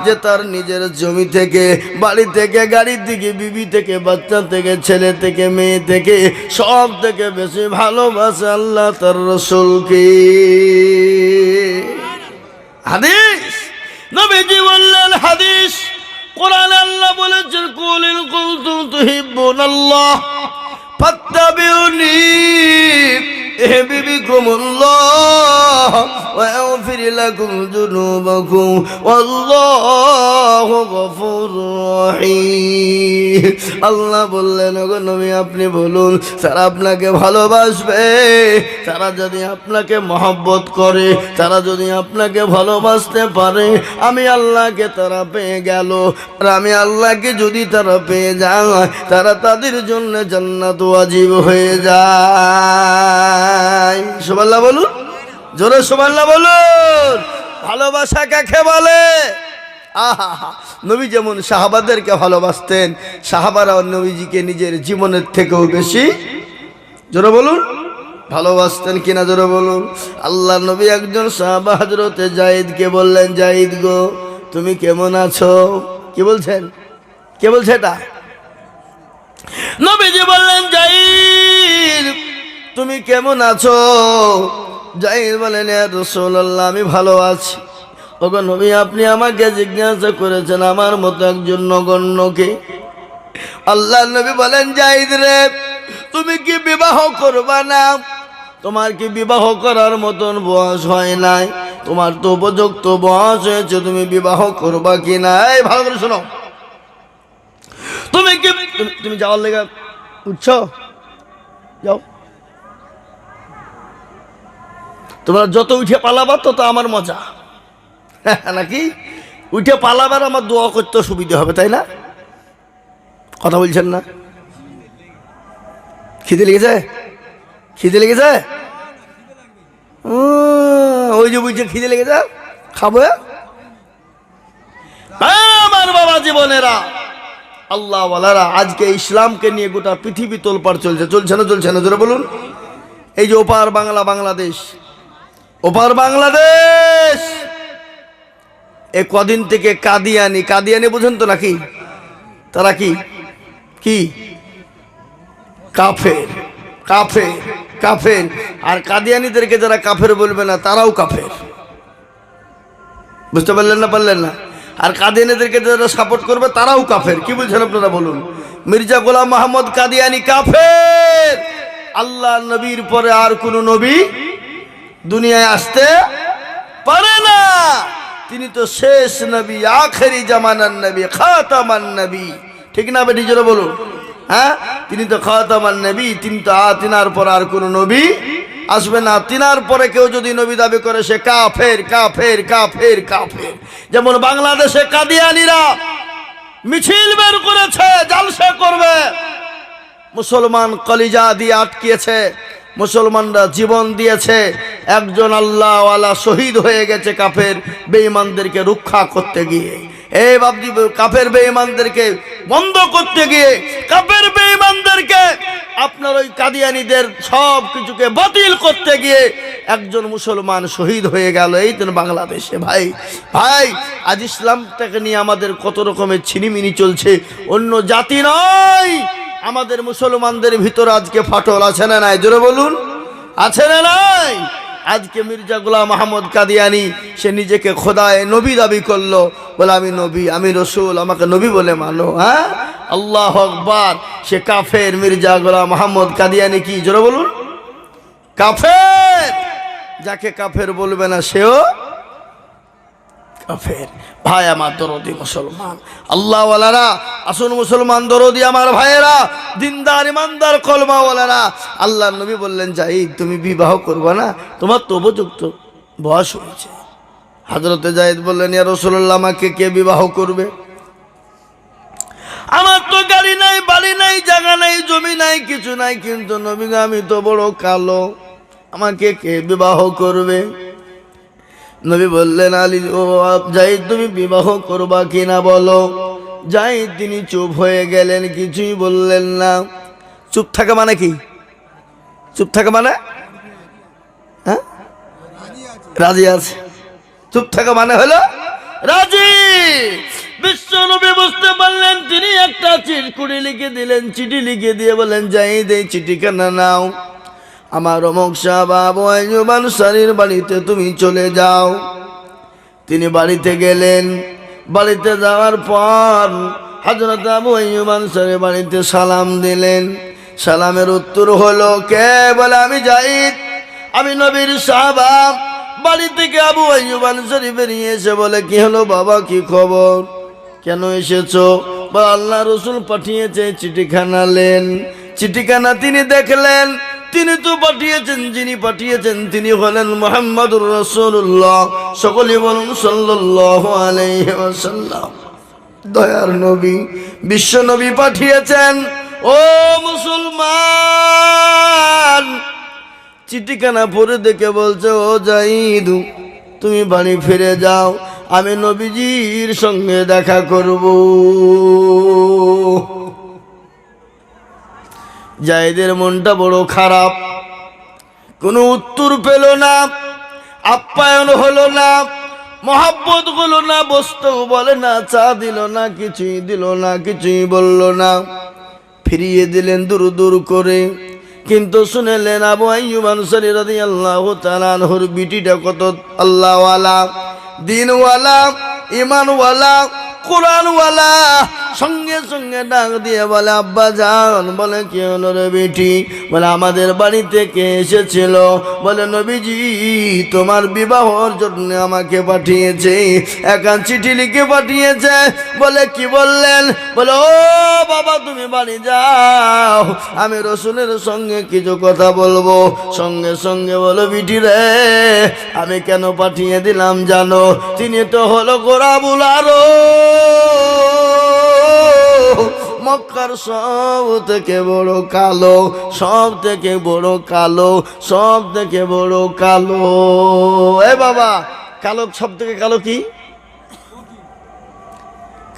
যে তার নিজের জমি থেকে, বাড়ি থেকে, গাড়ি থেকে, বিবি থেকে, বাচ্চা থেকে, ছেলে থেকে, মেয়ে থেকে, সব থেকে বেশি ভালোবাসে আল্লাহ তার রাসূলকে। হাদিস নবীজি বললেন, হাদিস কোরআনে আল্লাহ বলেছেন, কুল ইন কুনতুম তুহিব্বুনাল্লাহ ফাত্তাবিউনি ইহবিবিকুমুল্লাহ ওয়া ইয়াগফির লাকুম যুনুবাকুম ওয়াল্লাহু গফুরুর রহিম। আল্লাহ বললেন, ওগো নবী আপনি বলুন, তারা আপনাকে ভালোবাসবে, তারা যদি আপনাকে মহব্বত করে, তারা যদি আপনাকে ভালোবাসতে পারে, আমি আল্লাহকে তারা পেয়ে গেল। আর আমি আল্লাহকে যদি তারা পেয়ে যায়, তারা তাদের জন্য জান্নাত ওয়াজিব হয়ে যায়। সুবহানাল্লাহ বলুন, জোরে সুবহানাল্লাহ বলুন। ভালোবাসা কাকে বলে? আহা, নবী যেমন সাহাবাদেরকে ভালোবাসতেন, সাহাবারাও নবীজিকে নিজের জীবনের থেকেও বেশি, জোরে বলুন, ভালোবাসতেন কিনা, জোরে বলুন। আল্লাহ নবী একজন সাহাবা হযরতে যায়েদকে বললেন, যায়েদ গো তুমি কেমন আছো? কি বলছেন? কে বলছে এটা? নবীজি বললেন, যায়েদ তুমি কেমন আছো? যায়েদ বলেন, ইয়া রাসূলুল্লাহ আমি ভালো আছি। ওগো নবী আপনি আমাকে জিজ্ঞাসা করেছেন আমার মতো একজন নগণ্যকে। আল্লাহ নবী বলেন, যায়েদ রে তুমি কি বিবাহ করবা না? তোমার কি বিবাহ করার মতন বয়স হয় নাই? তোমার তো উপযুক্ত বয়স হয়েছে, তুমি বিবাহ করবা কি না? এই ভালো করে শোনো, তুমি কি তুমি যাওয়ার লেগে উঠছো? যাও, তোমরা যত উঠে পালাবা তত আমার মজা, নাকি? উঠে পালাবার আমার দোয়া করতে সুবিধা হবে, তাই না? কথা বলছেন না? খিদে লেগেছে? খিদে লেগেছে? ওই যে বুঝছে খিদে লেগেছে, খাবো। আমার বাবা জীবনেরা, আল্লাহ ওয়ালারা, আজকে ইসলামকে নিয়ে গোটা পৃথিবী তোলপাড় চলছে, চলছে না? চলছে না? জোরে বলুন। এই যে ওপার বাংলা, বাংলাদেশ, ওপার বাংলাদেশ, এ কদিন থেকে কাদিয়ানি, কাদিয়ানি বুঝেন তো নাকি? তারা কি কি কাফের, কাফের, কাফের। আর কাদিয়ানিদেরকে যারা কাফের বলবে না তারাও কাফের। বুঝতে পারলেন না? পারলেন না? আর কাদিয়ানিদেরকে যারা সাপোর্ট করবে তারাও কাফের। কি বলছেন আপনারা বলুন? মির্জা গোলাম মোহাম্মদ কাদিয়ানি কাফের। আল্লাহ নবীর পরে আর কোন নবী দুনিয়ায় আসতে পারে না। তিনি তো শেষ নবী, আখেরি জামানার নবী, খাতামান নবী। ঠিক না বেটি? জোরে বলুন। হ্যাঁ, তিনি তো খাতামান নবী। তিনি তো তিনার পর আর কোন নবী আসবে না। তিনার পরে কেউ যদি নবী দাবি করে সে কাফের, কাফের, কাফের, কাফের। যেমন বাংলাদেশে কাদিয়ানিরা মিছিল বের করেছে, জালসা করবে, মুসলমান কলিজা দিয়ে আটকিয়েছে, মুসলমানরা জীবন দিয়েছে, একজন আল্লাহওয়ালা শহীদ হয়ে গেছে কাফের বেঈমানদেরকে রক্ষা করতে গিয়ে। এই বাবজি, কাফের বেঈমানদেরকে বন্ধ করতে গিয়ে, কাফের বেঈমানদেরকে আপনার ওই কাদিয়ানীদের সব কিছুকে বাতিল করতে গিয়ে একজন মুসলমান শহীদ হয়ে গেল এই তো বাংলাদেশে। ভাই ভাই, আজ ইসলামটাকে নিয়ে আমাদের কত রকমের ছিনিমিনি চলছে। অন্য জাতি নয়, আমাদের মুসলমানদের ভিতর আজকে ফাটল আছে না নাই? জোরে বলুন, আছে না নাই? আজকে মির্জা গোলাম মোহাম্মদ কাদিয়ানি সে নিজেকে খোদায় নবী দাবি করলো, বলে আমি নবী, আমি রসুল, আমাকে নবী বলে মানো। হ্যাঁ, আল্লাহু আকবার। সে কাফের। মির্জা গোলাম মোহাম্মদ কাদিয়ানি কি? জোরে বলুন, কাফের। যাকে কাফের বলবে না সেও কাফের। ভাই আমার দরদি মুসলমান, আল্লাহওয়ালারা, আসুন মুসলমান দরদি আমার ভাইয়েরা, দিনদার ইমানদার কলমাওয়ালারা, আল্লাহ নবী বললেন, যায়েদ তুমি বিবাহ করবে না? তোমার তো উপযুক্ত বয়স হয়েছে। হযরতে যায়েদ বললেন, ইয়া রাসূলুল্লাহ আমাকে কে বিবাহ করবে? আমার তো গাড়ি নাই, বাড়ি নাই, জায়গা নাই, জমি নাই, কিছু নাই, কিন্তু নবী গো আমি তো বড় কালো, আমাকে কে বিবাহ করবে? নবী বললেন, আলী ও যাই, তুমি বিবাহ করবা কিনা বলো। যাই, তিনি চুপ হয়ে গেলেন, কিছুই বললেন না। চুপ থাকা মানে কি? চুপ থাকা মানে হ্যাঁ, রাজি আছে। চুপ থাকা মানে হলো রাজি। বিশ্ব নবী বুঝতে পারলেন, তিনি একটা চিঠি লিখে দিলেন, চিঠি লিখে দিয়ে বলেন, যাই দে চিঠিখানা নাও, আমার অমুক সাহাব আবু আইয়ুব আনসারীর বাড়িতে তুমি চলে যাও। তিনি বাড়িতে গেলেন। বাড়িতে যাওয়ার পর হযরত আবু আইয়ুব আনসারীর বাড়িতে সালাম দিলেন। সালামের উত্তর হলো, কে? বলে, আমি যাইদ, আমি নবীর সাহাবা। বাড়ি থেকে আবু আইয়ুব আনসারী বেরিয়ে এসে বলে, কি হলো বাবা, কি খবর, কেন এসেছো? বা আল্লাহ রসুল পাঠিয়েছে, চিঠিখানা নেন। চিঠিখানা তিনি দেখলেন, তিনি তো পাঠিয়েছেন, যিনি পাঠিয়েছেন তিনি হলেন মুহাম্মদুর রাসূলুল্লাহ। সকলে বলুন সাল্লাল্লাহু আলাইহি ওয়াসাল্লাম। দয়ার নবী, বিশ্ব নবী পাঠিয়েছেন। ও মুসলমান, চিঠিখানা পড়ে দেখে বলছে, ও যাইদ, তুমি বাড়ি ফিরে যাও, আমি নবীজির সঙ্গে দেখা করব। যায়েদের মনটা বড় খারাপ, কোনো উত্তর পেল না, আপ্যায়ন হলো না, মহব্বত হলো না, বসতেও বলে না, চা দিল না, কিছুই দিল না, কিছুই বলল না, ফিরিয়ে দিলেন দূর দূর করে। কিন্তু শুনেলেন আবু আইয়ুব আনসারী রাদিয়াল্লাহু তাআলা আনহুর বিটিটা কত আল্লাহওয়ালা, দিনওয়ালা, ঈমানওয়ালা, কোরআনওয়ালা। সঙ্গে সঙ্গে ডাক দিয়ে বলে, আব্বা জান। বলে, কি হলো রে বেটি? বলে, আমাদের বাড়িতে কে এসেছিল? বলে, নবীজি তোমার বিবাহর জন্য আমাকে পাঠিয়েছে, একান চিঠি লিখে পাঠিয়েছে। বলে, কি বললেন? বলে, ও বাবা, তুমি বাড়ি যাও, আমি রসুলের সঙ্গে কিছু কথা বলবো। সঙ্গে সঙ্গে বলো, বিটি রে, আমি কেন পাঠিয়ে দিলাম জানো? তিনি তো হলো গোরাবুল আরো, মক্কার সব থেকে বড় কালো, সব থেকে বড় কালো, সব থেকে বড় কালো। এ বাবা, কালো সব থেকে কালো কি?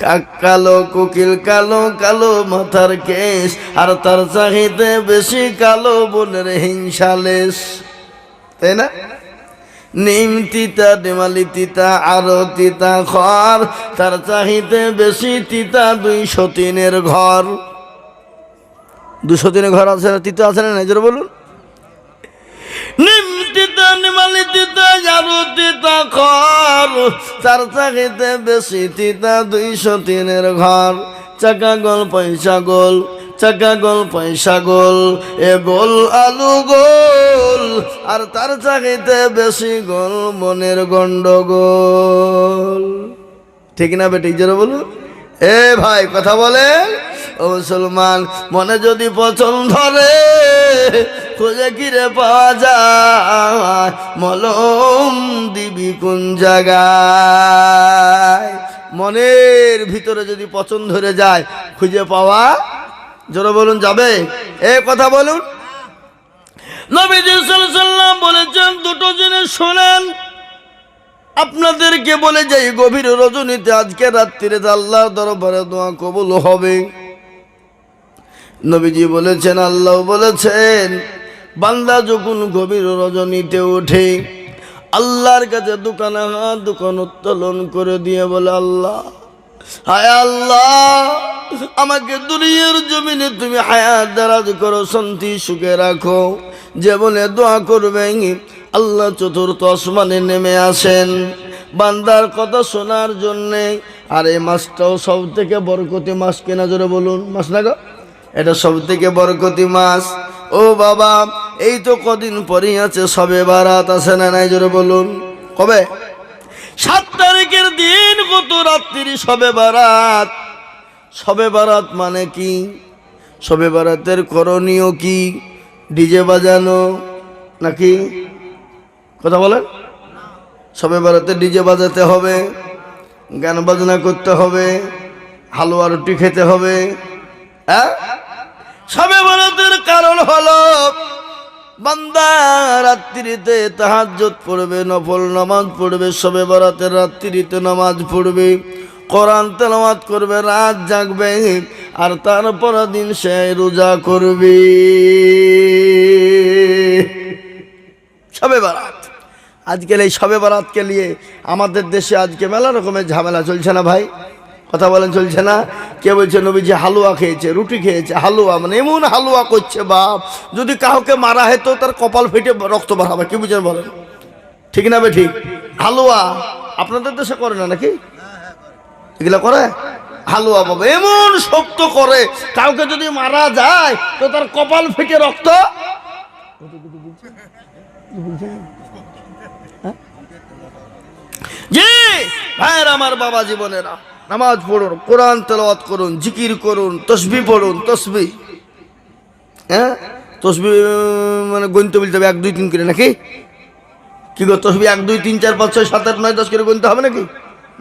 কাক কালো, কোকিল কালো, কালো মাথার কেশ, আর তার চাহিদা বেশি কালো বোনের হিংসালেশ, তাই না? নিম তিতা, ডেমালি তিতা, আরো তিতা খর, তার চাহিদা বেশি তিতা 203 ঘর। 203 ঘর আছে না? তিতা আছে না? নিজের বলুন। নিম তিতা, ডেমালি তিতা, আরো তিতা খর, তার চাহিদা বেশি তিতা 203 ঘর। চাকা গোল, পয়সা গোল, চাকা গোল, পয়সা গোল, এ গোল আলু গোল, আর তার চাইতে বেশি গোল মনের গন্ডগোল। ঠিক না বেটি? জোরে বলুন। এ ভাই, কথা বলেন। ও মুসলমান, মনে যদি পছন্দ ধরে, খুঁজে কিরে পাওয়া যায়, মলম দিবি কোন জায়গায়? মনের ভিতরে যদি পছন্দ ধরে যায়, খুঁজে পাওয়া, জোরে বলুন, যাবে? এ কথা বলুন। নবীজি সাল্লাল্লাহু আলাইহি ওয়াসাল্লাম বলেছেন, দুটো জিনিস শোনেন, আপনাদেরকে বলে যাই, গভীর রজনীতে আজকে রাত্রিতে আল্লাহর দরবারে দোয়া কবুল হবে। নবীজি বলেছেন, আল্লাহ বলেছেন, বান্দা যখন গভীর রজনীতে ওঠে, আল্লাহর কাছে দুখানা উত্তোলন করে দিয়ে বলে, আল্লাহ, হায় আল্লাহ, আমাকে দুনিয়ার জমিনে তুমি হায়াত দারাজ করো, শান্তি সুখে রাখো। যে বলে দোয়া করবেন, আল্লাহ চতুর্থ আসমানে নেমে আসেন বান্দার কথা শোনার জন্যে। আর এই মাসটাও সব থেকে বরকতি মাস, কেনা জোরে বলুন, মাস না গো? এটা সব থেকে বরকতি মাস। ও বাবা, এই তো কদিন পরেই আছে শবে বারাত, আছে না নাই? জোরে বলুন। কবে? 7 তারিখের দিন, কত রাত্রি শবে বারাত। শবে বারাত মানে কি? শবে বারাতের করণীয় কি? ডিজে বাজানো নাকি? কথা বলেন। শবে বারাতে ডিজে বাজাতে হবে, গান বাজনা করতে হবে, হালুয়া রুটি খেতে হবে। হ্যাঁ, শবে বরাতের কারণ হলো বান্দা রাত্রিতে তাহাজ্জুদ পড়বে, নফল নামাজ পড়বে, শবে বরাতের রাত্রিতে নামাজ পড়বে, কোরআন তেলাওয়াত করবে, রাত জাগবে, আর তারপর দিন সে রোজা করবে। শবে বরাত, আজকাল এই শবে বরাতকে নিয়ে আমাদের দেশে আজকে মেলা রকমের ঝামেলা চলছে না ভাই? কথা বলেন, চলছে না? কে বলছে নবীজি হালুয়া খেয়েছে, রুটি খেয়েছে, হালুয়া মানে এমন হালুয়া করছে বাপ, যদি কাউকে মারা হতো তার কপাল ফেটে রক্ত বার হবে। কি বুঝেন বলেন? ঠিক না বে ঠিক? হালুয়া আপনাদের দেশে করে না নাকি? এগুলা করে হালুয়া বাবা, এমন শক্ত করে কাউকে যদি মারা যায় তো তার কপাল ফেটে রক্ত। জি ভাইয়ের আমার, বাবা জীবনেরা, নামাজ পড়ুন, কোরআন তেলাওয়াত করুন, জিকির করুন, তসবিহ পড়ুন। তসবিহ, হ্যাঁ, তসবিহ মানে গণতে বলতে হবে 1 2 3 করে নাকি? কি গো, তসবিহ 1 2 3 4 5 6 7 8 9 10 করে গণতে হবে নাকি?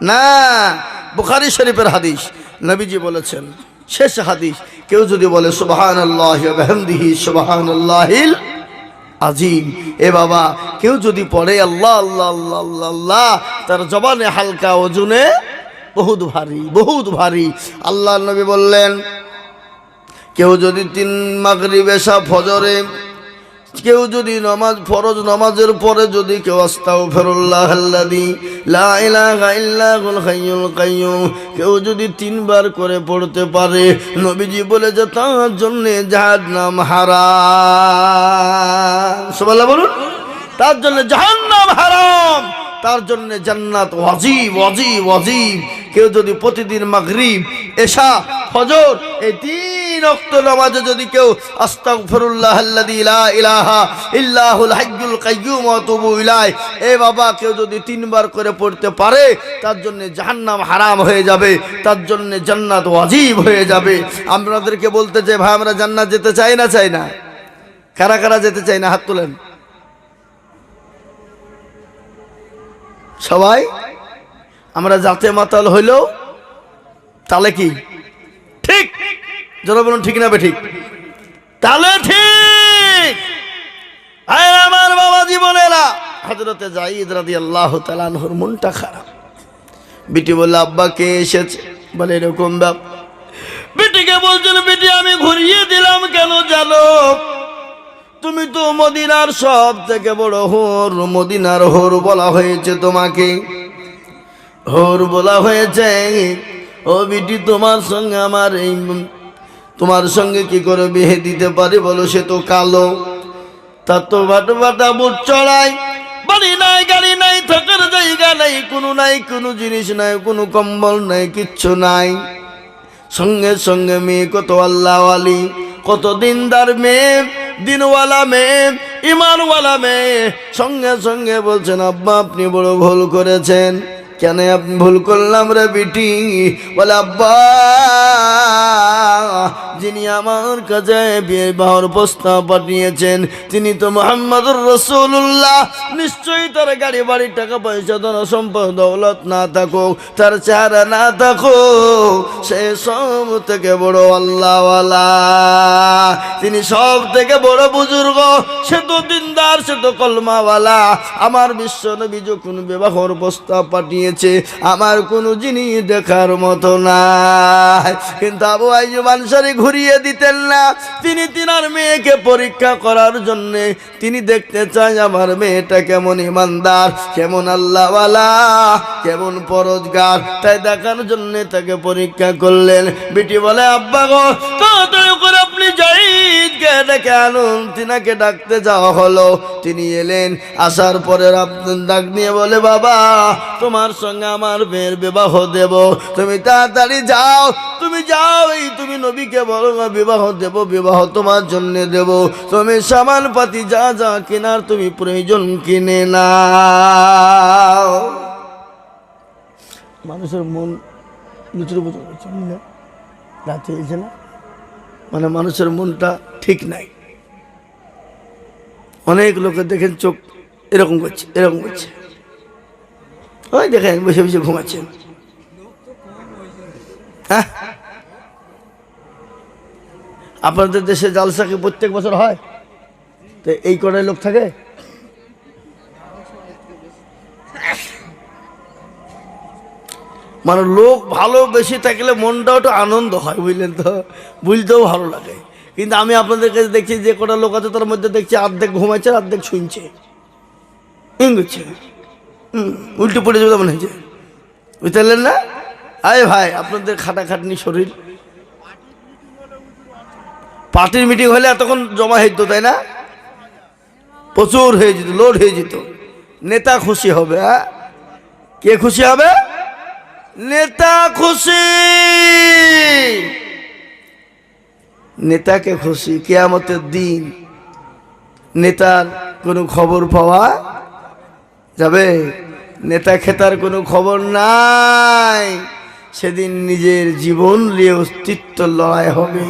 না, বুখারী শরীফের হাদিস, নবীজি বলেছেন, শেষ হাদিস, কেউ যদি বলে সুবহানাল্লাহি ওয়া বিহামদিহি সুবহানাল্লাহিল আজিম, এ বাবা, কেউ যদি পড়ে আল্লাহ আল্লাহ আল্লাহ আল্লাহ আল্লাহ, তার জবানে হালকা, ওজনে বহুত ভারী, বহুত ভারী। আল্লাহ নবী বললেন, কেউ যদি 3 মাগরিব এশা ফজরে, কেউ যদি নামাজ, ফরজ নামাজের পরে যদি কেউ আস্তাগফিরুল্লাহাল্লাযী লা ইলাহা ইল্লাহুল হাইয়ুল কাইয়্যুম, কেউ যদি 3 বার করে পড়তে পারে, নবীজি বলে যে তার জন্য জাহান্নাম হারাম। সুবহানাল্লাহ বলুন। তার জন্য জাহান্নাম হারাম, তার জন্য জান্নাত ওয়াজিব ওয়াজিব ওয়াজিব। কেউ যদি প্রতিদিন মাগরিব, এশা, ফজর এই 3 ওয়াক্ত নামাজে যদি কেউ আস্তাগফিরুল্লাহাল্লাযী লা ইলাহা ইল্লাহুল হাইয়ুল কাইয়্যুম ওয়া আতুবু ইলাইহি, এ বাবা, কেউ যদি 3 বার করে পড়তে পারে, তার জন্য জাহান্নাম হারাম হয়ে যাবে, তার জন্য জান্নাত ওয়াজিব হয়ে যাবে। আপনাদেরকে বলতে চাই ভাই, আমরা জান্নাত যেতে চাই না? চাই না? কারা কারা যেতে চাই না? হাত তোলেন সবাই। আমরা জাতে মাতাল হইলেও তাহলে কি ঠিক? যারা বলুন ঠিক না বে ঠিক? তাহলে ঠিক। আমার বাবা জীবনেরা, হযরতে যায়েদ রাদিয়াল্লাহু তাআলা আনহুর মনটা খারাপ। বিটি বলল, আব্বা কে এসেছে? বলে এরকম বাপ। বিটিকে বলছেন, বিটি আমি ঘুরিয়ে দিলাম কেন জানো? তুমি তো মদিনার সব থেকে বড় হোর, মদিনার হোর বলা হয়েছে তোমাকে, হোর বলা হয়েছে। ও বিটি, তোমার সঙ্গে আমার এই, তোমার সঙ্গে কি করে বিয়ে দিতে পারে বলো? সে তো কালো, তার তো বাটা বাটা বুট চড়াই, বাড়ি নাই, গাড়ি নাই, থাকার জায়গা নাই, কোনো জিনিস নাই, কোনো কম্বল নাই, কিচ্ছু নাই। সঙ্গে সঙ্গে মেয়ে কত আল্লাহওয়ালি, কত দিনদার মেয়ে, দিনওয়ালা মেয়ে, ইমানওয়ালা মেয়ে। সঙ্গে সঙ্গে বলছেন, আব্বা আপনি বড় ভুল করেছেন। কেন আপনি ভুল করলাম রে বিটি? বলে, আব্বা যিনি আমার কাছে বিবাহের প্রস্তাব পাঠিয়েছেন তিনি তো মুহাম্মদুর রাসূলুল্লাহ। নিশ্চয়ই তার গাড়ি বাড়ি, টাকা পয়সা, ধন সম্পদ দৌলত না থাকুক, তার চেহারা না থাকুক, সে সব থেকে বড় আল্লাহওয়ালা, তিনি সব থেকে বড় বুজুর্গ, সে তো দিনদার, সে তো কলমাওয়ালা। আমার বিশ্ব নবী যখন বিবাহের প্রস্তাব পাঠিয়েছে, আমার কোনো জিনিস দেখার মতো নাই। কিন্তু আবু আইয়ুব আনসারী ঘুরিয়ে দিতেন না। তিনি তিনার মেয়েকে পরীক্ষা করার জন্য তিনি দেখতে চাই আমার মেয়েটা কেমন ইমানদার, কেমন আল্লাহওয়ালা, কেমন পরহেজগার, তাই দেখার জন্য তাকে পরীক্ষা করলেন। বিটি বলে, আব্বা গো, তাড়াতাড়ি করে আপনি যায়েদকে ডেকে আনুন। তিনাকে ডাকতে যাওয়া হলো, তিনি এলেন। আসার পরে ডাক নিয়ে বলে, বাবা তোমার সঙ্গে আমার মেয়ের বিবাহ দেব, তুমি তাড়াতাড়ি যাও, তুমি যাও, এই তুমি নবীকে বলো বিবাহ দেব, বিবাহ তোমার জন্য দেব, তুমি সামান পাতি যা যা কেনার তুমি প্রয়োজন কিনে নাও। মানুষের মন লুচুর বুচুর করছে না, রাতে হয়েছে না, মানে মানুষের মনটা ঠিক নাই। অনেক লোকের দেখেন চোখ এরকম করছে, এরকম করছে, ওই দেখেন বসে বসে ঘুমাচ্ছেন। হ্যাঁ, আপনাদের দেশে জালসা কি প্রত্যেক বছর হয়? তো এই কটাই লোক থাকে? মানে লোক ভালো বেশি থাকলে মনটাও একটু আনন্দ হয়, বুঝলেন তো, বুঝতেও ভালো লাগে। কিন্তু আমি আপনাদের কাছে দেখছি যে কটা লোক আছে তার মধ্যে দেখছি অর্ধেক ঘুমাচ্ছে, অর্ধেক শুনছে, করছে, উল্টো পড়ে যাবে মনে হয়েছে, বুঝতে পারলেন না? আরে ভাই, আপনাদের খাটাখাটনি শরীর, পার্টির মিটিং হলে এতক্ষণ জমা হইতো, তাই না? প্রচুর হয়ে যেত, লোড হয়ে যেত। নেতা খুশি হবে। হ্যাঁ, কে খুশি হবে? নেতা খুশি, নেতাকে খুশি। কিয়ামতের দিন নেতার কোনো খবর পাওয়া যাবে? নেতা খেতার কোনো খবর নাই। সেদিন নিজের জীবন নিয়ে অস্তিত্ব লড়াই হবে।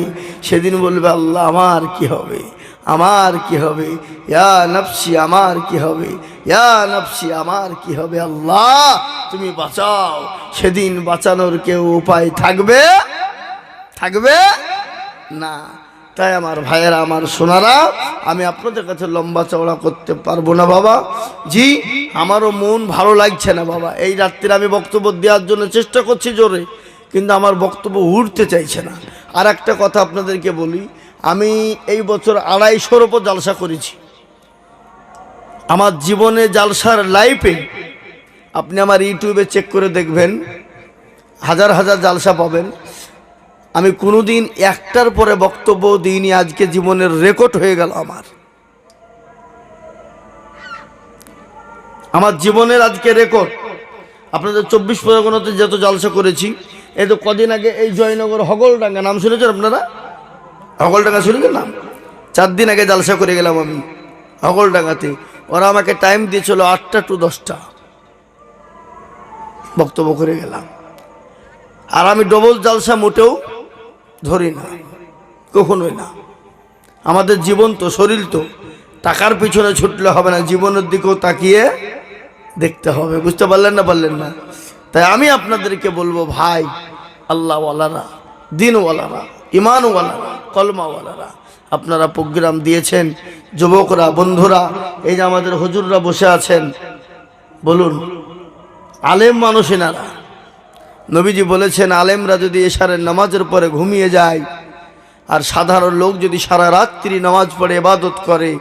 সেদিন বলবে, আল্লাহ আমার কি হবে, আমার কি হবে, ইয়া নফসি আমার কি হবে, ইয়া নফসি আমার কি হবে, আল্লাহ তুমি বাঁচাও। সেদিন বাঁচানোর কেউ উপায় থাকবে? থাকবে না। তাই আমার ভাইয়েরা, আমার সোনারা, আমি আপনাদের কাছে লম্বা চওড়া করতে পারবো না বাবা। জি, আমারও মন ভালো লাগছে না বাবা। এই রাত্রে আমি বক্তব্য দেওয়ার জন্য চেষ্টা করছি জোরে, কিন্তু আমার বক্তব্য উঠতে চাইছে না। আর একটা কথা আপনাদেরকে বলি, আমি এই বছর 250-র উপর জালসা করেছি। আমার জীবনে জালসার লাইফে আপনি আমার ইউটিউবে চেক করে দেখবেন, হাজার হাজার জালসা পাবেন। আমি কোনোদিন একটার পরে বক্তব্য দিইনি। আজকে জীবনের রেকর্ড হয়ে গেল আমার জীবনের আজকে রেকর্ড। আপনাদের 24 পরগনাতে যত জালসা করেছি, এই তো কদিন আগে এই জয়নগর হগলডাঙ্গা, নাম শুনেছেন আপনারা? হগলডাঙ্গা শুনেছেন নাম? 4 দিন আগে জালসা করে গেলাম আমি হগলডাঙ্গাতে। ওরা আমাকে টাইম দিয়েছিল 8টা টু 10টা, বক্তব্য করে গেলাম। আর আমি ডবল জালসা মোটেও ধরি না, কখনোই না। আমাদের জীবন তো, শরীর তো, টাকার পিছনে ছুটলে হবে না, জীবনের দিকেও তাকিয়ে দেখতে হবে। বুঝতে পারলেন না? পারলেন না? তাই আমি আপনাদেরকে বলবো, ভাই, আল্লাহওয়ালারা, দিনওয়ালারা, ইমানওয়ালারা, কলমাওয়ালারা, আপনারা প্রোগ্রাম দিয়েছেন। যুবকরা, বন্ধুরা, এই যে আমাদের হুজুররা বসে আছেন, বলুন, আলেম মানুষ এনারা। নবীজি বলেছেন, আলেমরা যদি এশারের নামাজের পরে ঘুমিয়ে যায়, আর সাধারণ লোক যদি সারা রাত্রি নামাজ পড়ে ইবাদত করে,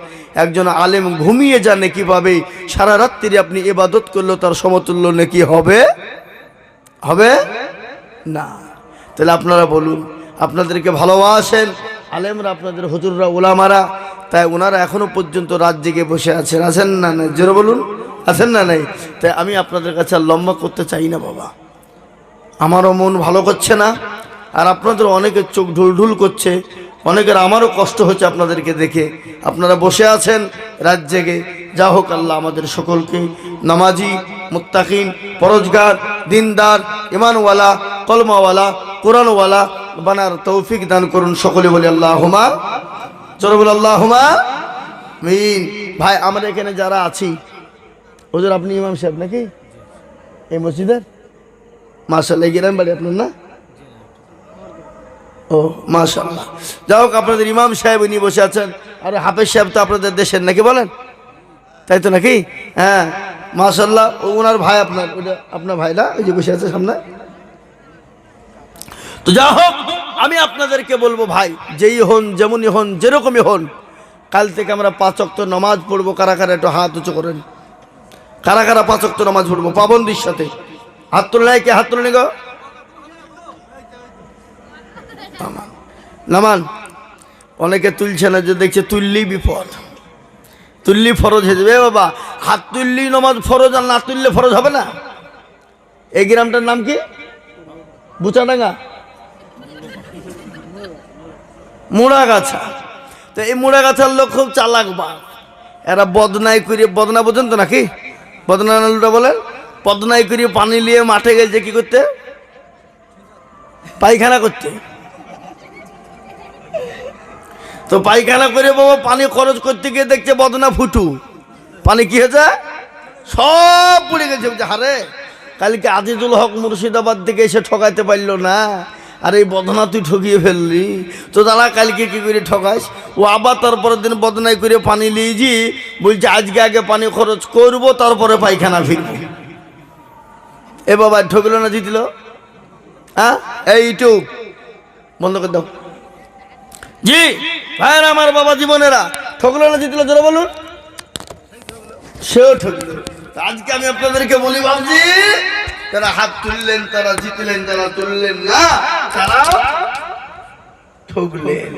একজন আলেম ঘুমিয়ে যান নেকি পাবে, সারা রাত্রি আপনি ইবাদত করলেও তার সমতুল্য নেকি হবে? হবে না। তাহলে আপনারা বলুন, আপনাদেরকে ভালোবাসেন আলেমরা, আপনাদের হুজুররা, ওলামারা, তাই ওনারা এখনো পর্যন্ত রাত জেগে বসে আছেন। আছেন না? নাই? জোরে বলুন, আছেন না? নাই? তাই আমি আপনাদের কাছে আর লম্বা করতে চাই না বাবা। আমারও মন ভালো করছে না, আর আপনাদের অনেকের চোখ ঢুলঢুল করছে, অনেকের আমারও কষ্ট হচ্ছে আপনাদেরকে দেখে। আপনারা বসে আছেন রাত জেগে। যা হোক, আল্লাহ আমাদের সকলকে নামাজি, মুত্তাকিন, পরহেজগার, দিনদার, ইমানওয়ালা, কলমাওয়ালা, কোরআনওয়ালা বানার তৌফিক দান করুন। সকলে বলি আল্লাহুম্মা, জোরে বলি আল্লাহুম্মা আমিন। ভাই, আমরা এখানে যারা আছি, হুজুর আপনি ইমাম সাহেব নাকি এই মসজিদের? মাশাআল্লাহ, গ্রাম বাড়ি আপনার না? ও মাশাআল্লাহ। যাই হোক, আপনাদের ইমাম সাহেব উনি বসে আছেন। আর হাফেজ সাহেব তো আপনাদের দেশের নাকি, বলেন? তাই তো নাকি? হ্যাঁ, মাশাআল্লাহ। ওনার ভাই, আপনার ওটা আপনার ভাই না, ওই যে বসে আছে সামনে। তো যা হোক, আমি আপনাদেরকে বলবো, ভাই, যেই হন, যেমনই হন, যেরকমই হন, কাল থেকে আমরা 5 ওয়াক্ত নামাজ পড়বো। কারা কারা একটু হাত উঁচু করেন? কারা কারা 5 ওয়াক্ত নামাজ পড়বো পাবন্দির সাথে? হাত তুলে নেয়, কে হাত তুলে নিগো? নামান। অনেকে তুলছে না, যে দেখছে তুললেই বিপদ, তুললি ফরজ হয়ে যাবে। বাবা, হাত তুললি নামাজ ফরজ, আর না তুললে ফরজ হবে না। এই গ্রামটার নাম কি? বুচাডাঙ্গা, মুড়াগাছা। তো এই মুড়াগাছার লোক খুব চালাক বা, এরা বদনাই করে, বদনা বোঝেন তো নাকি? বদনা নালুটা বলেন। বদনাই করে পানি নিয়ে মাঠে গেছে কি করতে? পায়খানা করতে। তো পায়খানা করে বাবা পানি খরচ করতে গিয়ে দেখছে বদনা ফুটু, পানি কি হয়েছে? সব পুড়ে গেছে। হারে, কালকে আজিজুল হক মুর্শিদাবাদ থেকে এসে ঠকাইতে পারলো না, আর এই বদনা তুই ঠকিয়ে ফেললি, তো দাঁড়া কালকে কি করে ঠকাস। ও আবার তারপরের দিন বদনাই করে পানি লিয়েছি, বলছে আজকে আগে পানি খরচ করব তারপরে পায়খানা ফিরব। এ বাবা ঠকলো না জিতলো? হ্যাঁ এইটু বন্ধ করে দাও। জি ভাই আমার বাবা জীবনেরা, ঠকলো না জিতলো জোরে বলুন। সেও ঠকলো। আজকে আমি আপনাদেরকে বলি ভাবছি, তারা হাত তুললেন, তারা জিতলেন, যারা তুললেন না তারা ঠকলেন।